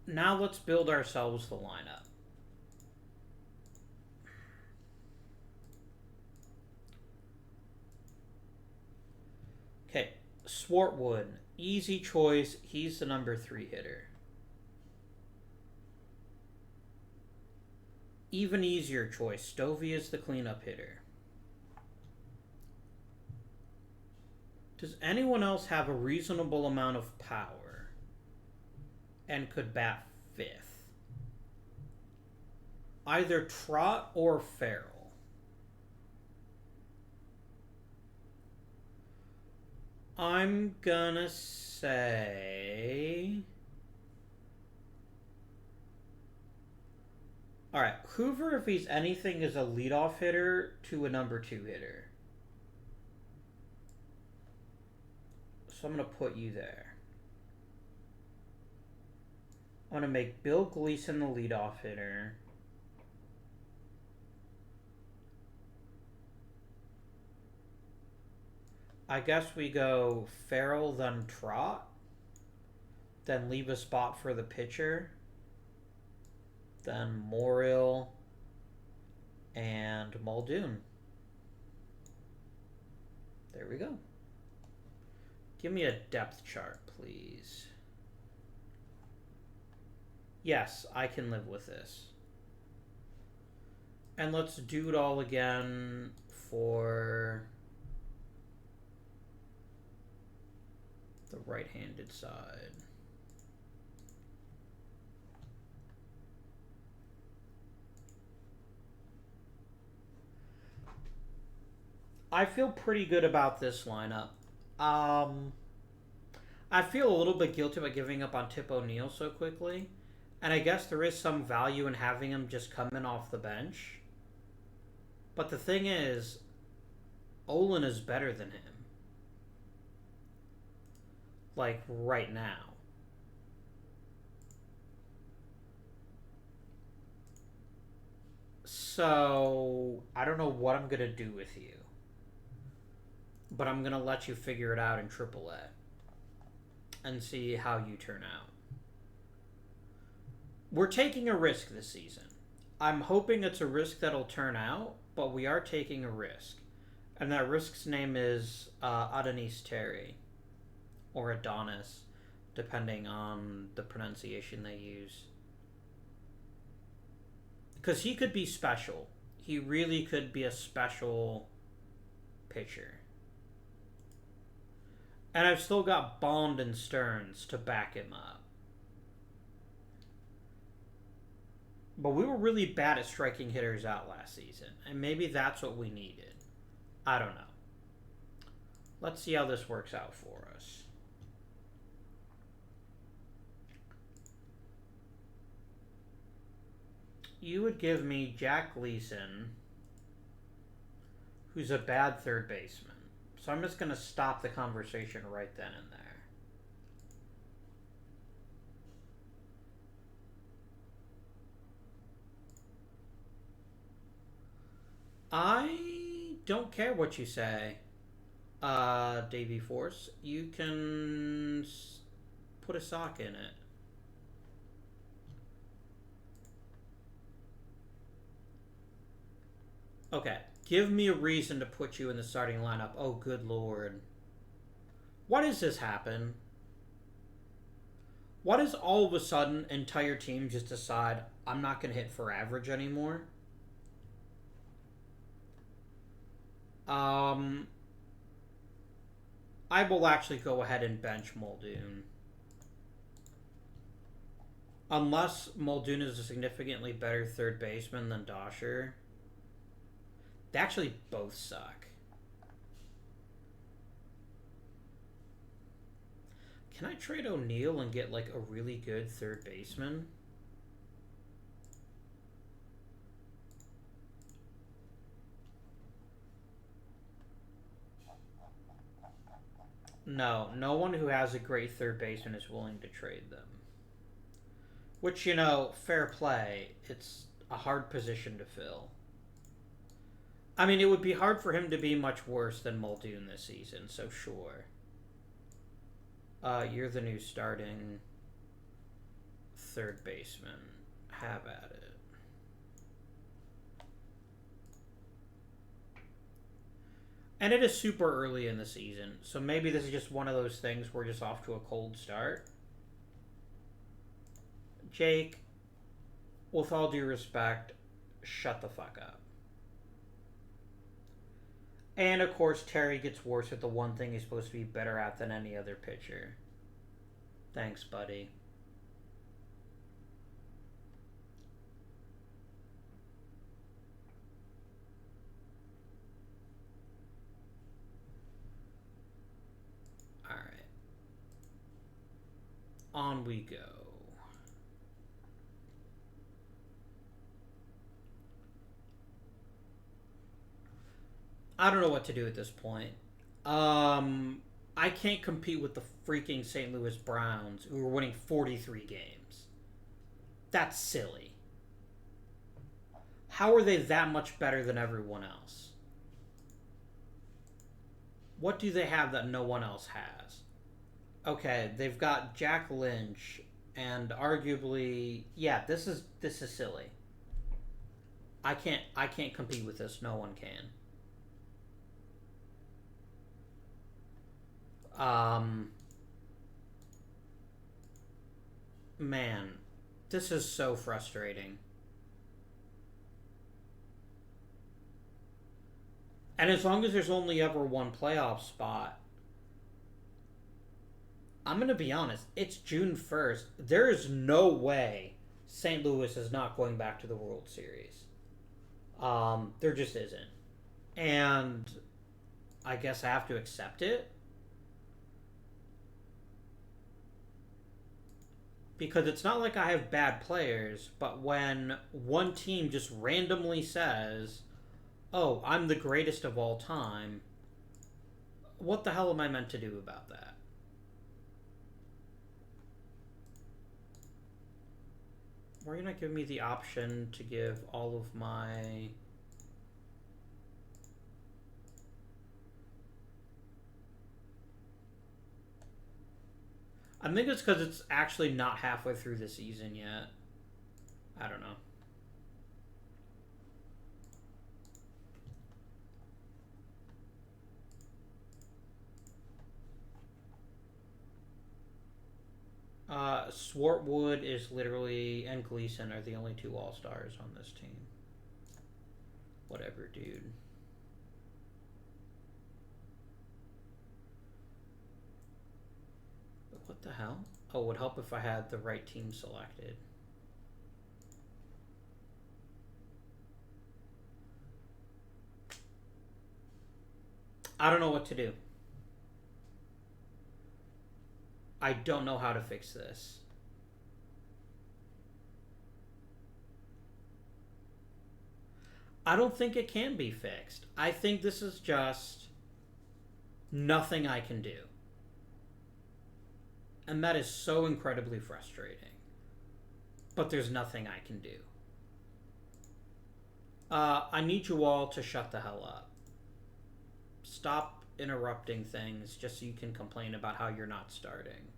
Now let's build ourselves the lineup. Okay, Swartwood, easy choice. He's the number 3 hitter. Even easier choice. Stovey is the cleanup hitter. Does anyone else have a reasonable amount of power and could bat 5th? Either Trot or Farrell. I'm gonna say... Alright, Hoover, if he's anything, is a leadoff hitter to a number 2 hitter. So I'm going to put you there. I'm going to make Bill Gleason the leadoff hitter. I guess we go Farrell, then Trot. Then leave a spot for the pitcher. Then Morial and Muldoon. There we go. Give me a depth chart, please. Yes, I can live with this. And let's do it all again for the right-handed side. I feel pretty good about this lineup. I feel a little bit guilty about giving up on Tip O'Neill so quickly. And I guess there is some value in having him just come in off the bench. But the thing is, Olin is better than him. Like, right now. So, I don't know what I'm going to do with you. But I'm going to let you figure it out in AAA. And see how you turn out. We're taking a risk this season. I'm hoping it's a risk that'll turn out, but we are taking a risk. And that risk's name is Adonis Terry, or Adonis, depending on the pronunciation they use. Because he could be special. He really could be a special pitcher. And I've still got Bond and Stearns to back him up. But we were really bad at striking hitters out last season. And maybe that's what we needed. I don't know. Let's see how this works out for us. You would give me Jack Gleason, who's a bad third baseman. So I'm just going to stop the conversation right then and there. I don't care what you say, Davy Force. You can put a sock in it. Okay. Give me a reason to put you in the starting lineup. Oh, good lord. Why does this happen? Why does all of a sudden entire team just decide I'm not going to hit for average anymore? I will actually go ahead and bench Muldoon. Unless Muldoon is a significantly better third baseman than Dosher. They actually both suck. Can I trade O'Neill and get like a really good third baseman? No, no one who has a great third baseman is willing to trade them. Which, you know, fair play. It's a hard position to fill. I mean, it would be hard for him to be much worse than Muldoon this season, so sure. You're the new starting third baseman. Have at it. And it is super early in the season, so maybe this is just one of those things we're just off to a cold start. Jake, with all due respect, shut the fuck up. And, of course, Terry gets worse at the one thing he's supposed to be better at than any other pitcher. Thanks, buddy. Alright. On we go. I don't know what to do at this point. I can't compete with the freaking St. Louis Browns, who are winning 43 games. That's silly. How are they that much better than everyone else? What do they have that no one else has? Okay, they've got Jack Lynch, and arguably, yeah, this is silly. I can't compete with this. No one can. Man, this is so frustrating. And as long as there's only ever one playoff spot, I'm going to be honest, it's June 1st. There is no way St. Louis is not going back to the World Series. There just isn't. And I guess I have to accept it. Because it's not like I have bad players, but when one team just randomly says, oh, I'm the greatest of all time, what the hell am I meant to do about that? Why are you not giving me the option to give all of my... I think it's because it's actually not halfway through the season yet. I don't know. Swartwood is literally, and Gleason are the only two all-stars on this team. Whatever, dude. What the hell? Oh, it would help if I had the right team selected. I don't know what to do. I don't know how to fix this. I don't think it can be fixed. I think this is just nothing I can do. And that is so incredibly frustrating. But there's nothing I can do. I need you all to shut the hell up. Stop interrupting things just so you can complain about how you're not starting.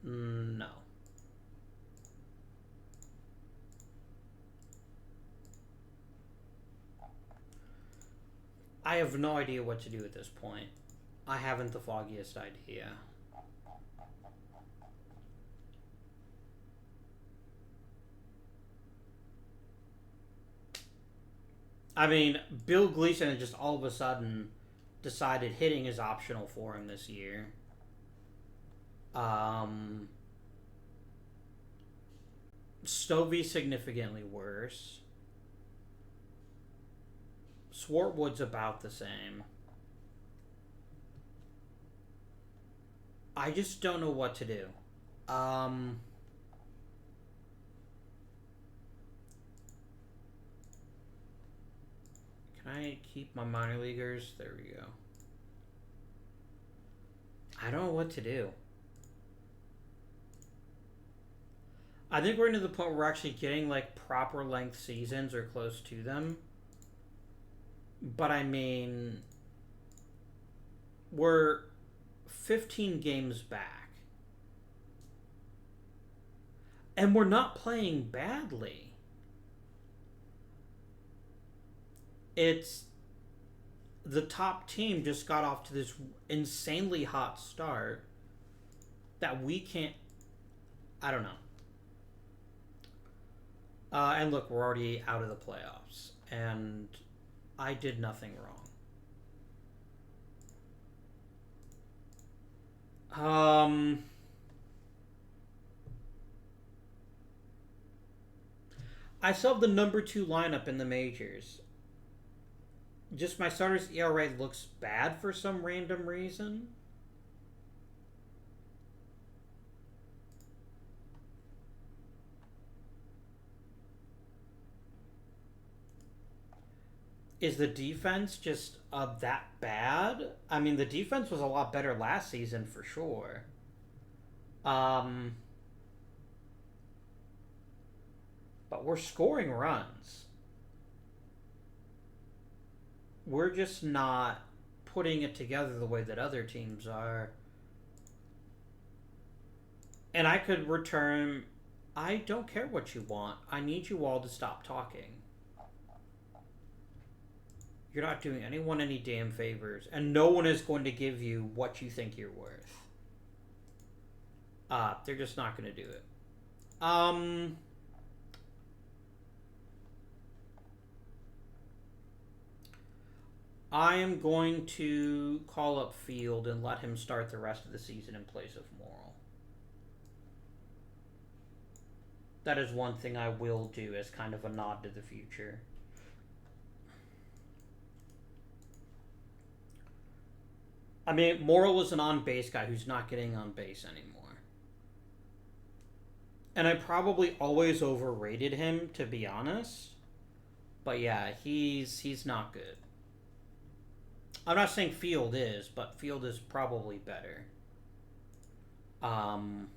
No. I have no idea what to do at this point. I haven't the foggiest idea. I mean, Bill Gleason just all of a sudden decided hitting is optional for him this year. Stovey significantly worse. Swartwood's about the same. I just don't know what to do. Can I keep my minor leaguers? There we go. I don't know what to do. I think we're into the point where we're actually getting like proper length seasons or close to them. But I mean, we're 15 games back. And we're not playing badly. It's the top team just got off to this insanely hot start that we can't. I don't know. And look, we're already out of the playoffs. And I did nothing wrong. I still have the number 2 lineup in the majors. Just my starter's ERA looks bad for some random reason. Is the defense just that bad? I mean, the defense was a lot better last season for sure. But we're scoring runs. We're just not putting it together the way that other teams are. And I could return. I don't care what you want. I need you all to stop talking. You're not doing anyone any damn favors, and no one is going to give you what you think you're worth. They're just not going to do it. I am going to call up Field and let him start the rest of the season in place of Morrill. That is one thing I will do as kind of a nod to the future. I mean, Morrill is an on base guy who's not getting on base anymore. And I probably always overrated him, to be honest. But yeah, he's not good. I'm not saying Field is, but Field is probably better. Um,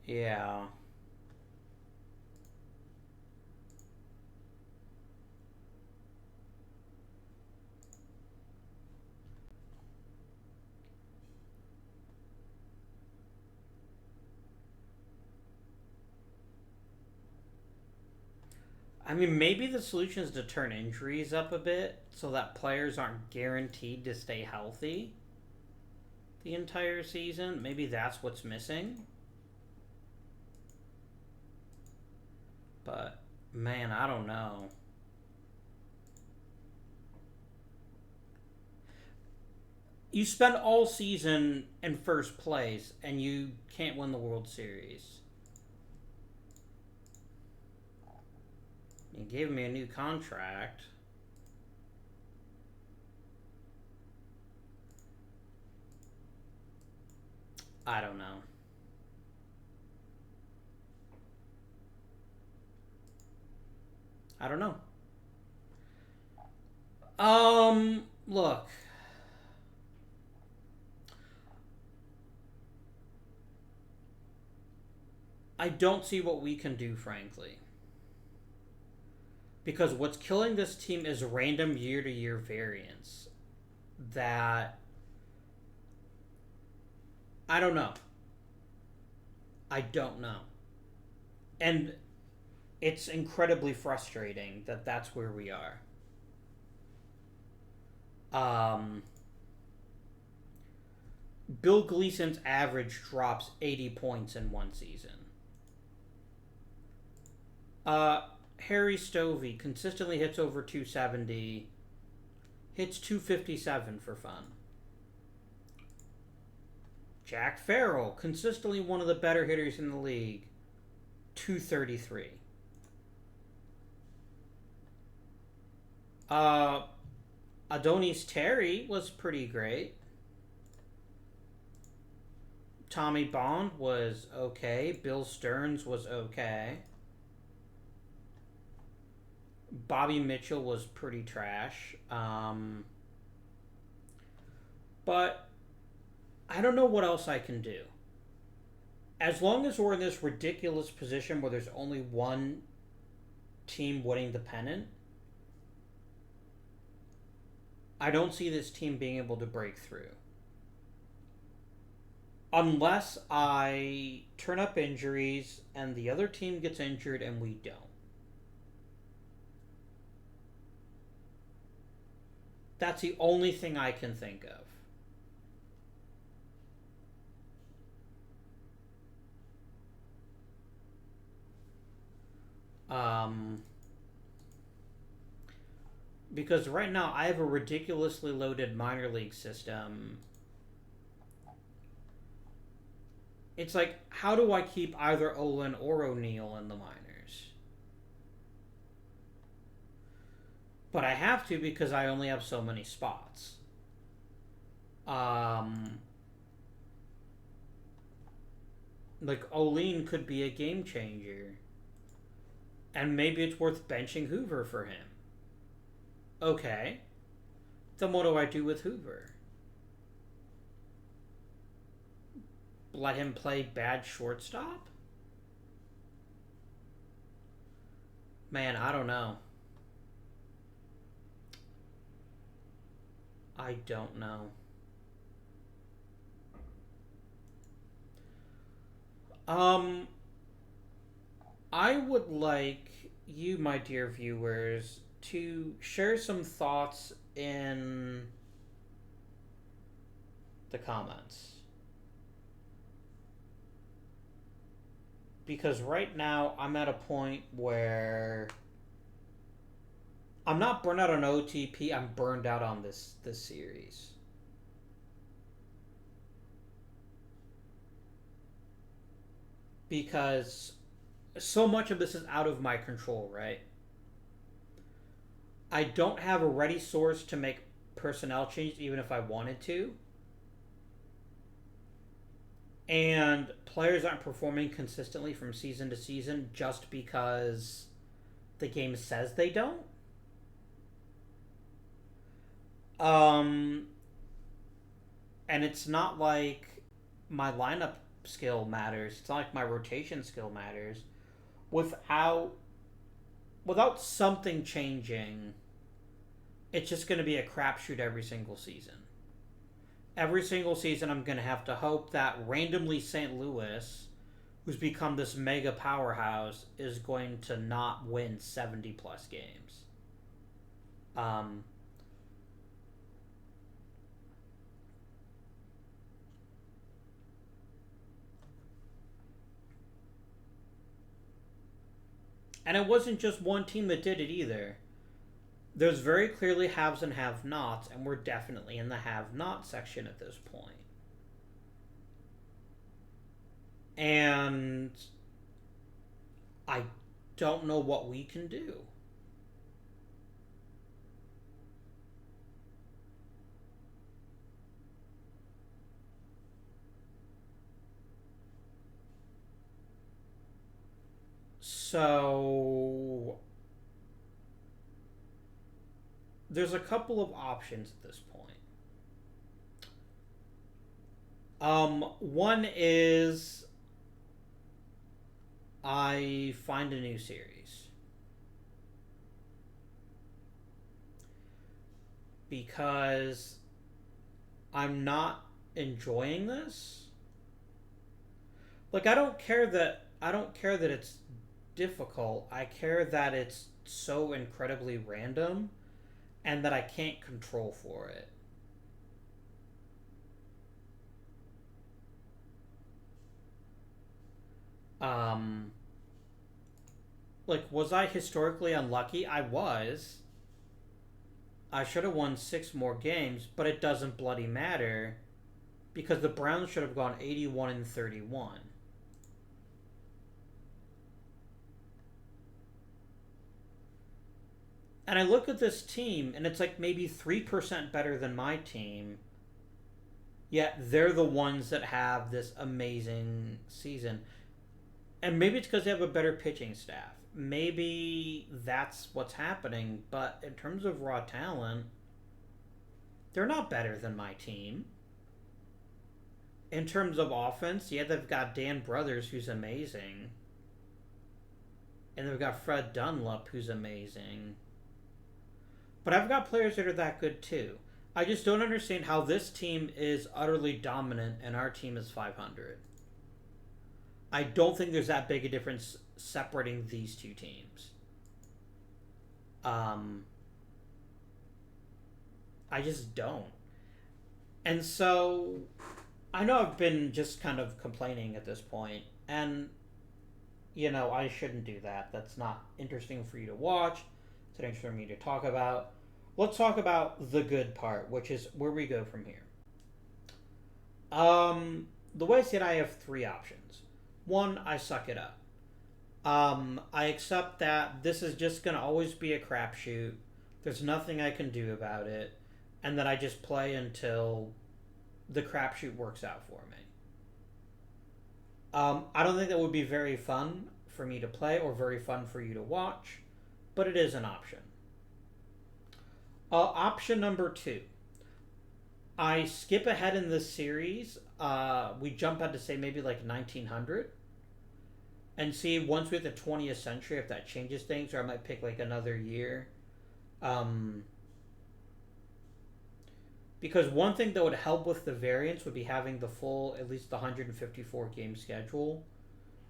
yeah. I mean, maybe the solution is to turn injuries up a bit so that players aren't guaranteed to stay healthy the entire season. Maybe that's what's missing. But, man, I don't know. You spend all season in first place and you can't win the World Series. You gave me a new contract. I don't know. I don't know. Look. I don't see what we can do, frankly. Because what's killing this team is random year to year variance. That. I don't know. I don't know. And it's incredibly frustrating that that's where we are. Um, Bill Gleason's average drops 80 points in one season. Harry Stovey consistently hits over 270, hits 257 for fun. Jack Farrell, consistently one of the better hitters in the league, 233. Adonis Terry was pretty great. Tommy Bond was okay. Bill Stearns was okay. Bobby Mitchell was pretty trash. But I don't know what else I can do. As long as we're in this ridiculous position where there's only one team winning the pennant, I don't see this team being able to break through. Unless I turn up injuries and the other team gets injured and we don't. That's the only thing I can think of. Because right now I have a ridiculously loaded minor league system. It's like, how do I keep either Olin or O'Neill in the minors? But I have to because I only have so many spots. Like, Olin could be a game changer. And maybe it's worth benching Hoover for him. Okay. Then what do I do with Hoover? Let him play bad shortstop? Man, I don't know. I don't know. I would like you, my dear viewers, to share some thoughts in the comments. Because right now I'm at a point where I'm not burned out on OTP, I'm burned out on this series. Because so much of this is out of my control, right? I don't have a ready source to make personnel changes even if I wanted to. And players aren't performing consistently from season to season just because the game says they don't. Um, and it's not like my lineup skill matters. It's not like my rotation skill matters. Without without something changing, it's just going to be a crapshoot every single season. Every single season, I'm going to have to hope that randomly St. Louis, who's become this mega powerhouse, is going to not win 70 plus games. Um, and it wasn't just one team that did it either. There's very clearly haves and have nots, and we're definitely in the have not section at this point. And I don't know what we can do. So there's a couple of options at this point. One is I find a new series because I'm not enjoying this. Like I don't care that it's difficult. I care that it's so incredibly random and that I can't control for it. Um like was I historically unlucky? I was. I should have won 6 more games, but it doesn't bloody matter because the Browns should have gone 81 and 31. And I look at this team and it's like maybe 3% better than my team, yet they're the ones that have this amazing season. And maybe it's because they have a better pitching staff. Maybe that's what's happening, but in terms of raw talent, they're not better than my team. In terms of offense, yeah, they've got Dan Brothers, who's amazing. And they've got Fred Dunlop, who's amazing. But I've got players that are that good too. I just don't understand how this team is utterly dominant and our team is 500. I don't think there's that big a difference separating these two teams. Um, I just don't. And so I know I've been just kind of complaining at this point, and I shouldn't do that. That's not interesting for you to watch. It's not interesting for me to talk about. Let's talk about the good part, which is where we go from here. The way I see it, I have 3 options. One, I suck it up. I accept that this is just going to always be a crapshoot. There's nothing I can do about it. And that I just play until the crapshoot works out for me. I don't think that would be very fun for me to play or very fun for you to watch, but it is an option. Option number 2. I skip ahead in this series. We jump out to say maybe like 1900 and see once we hit the 20th century if that changes things, or I might pick like another year. Because one thing that would help with the variance would be having the full, at least the 154 game schedule,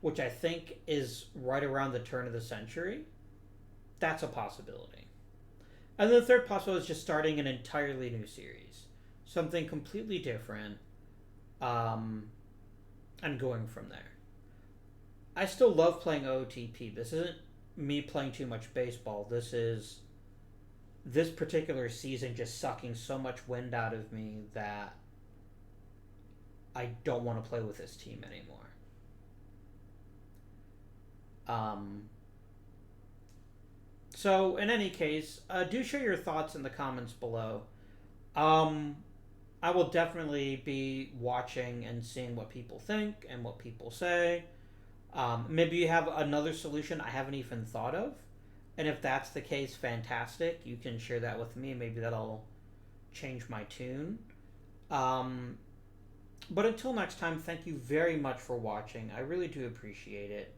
which I think is right around the turn of the century. That's a possibility. And the third possibility is just starting an entirely new series, something completely different, and going from there. I still love playing OOTP. This isn't me playing too much baseball. This is this particular season just sucking so much wind out of me that I don't want to play with this team anymore. Um, So, in any case, do share your thoughts in the comments below. Um, I will definitely be watching and seeing what people think and what people say. Maybe you have another solution I haven't even thought of. And if that's the case, fantastic. You can share that with me. Maybe that'll change my tune. Um, but until next time, thank you very much for watching. I really do appreciate it.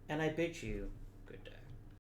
And I bid you good day.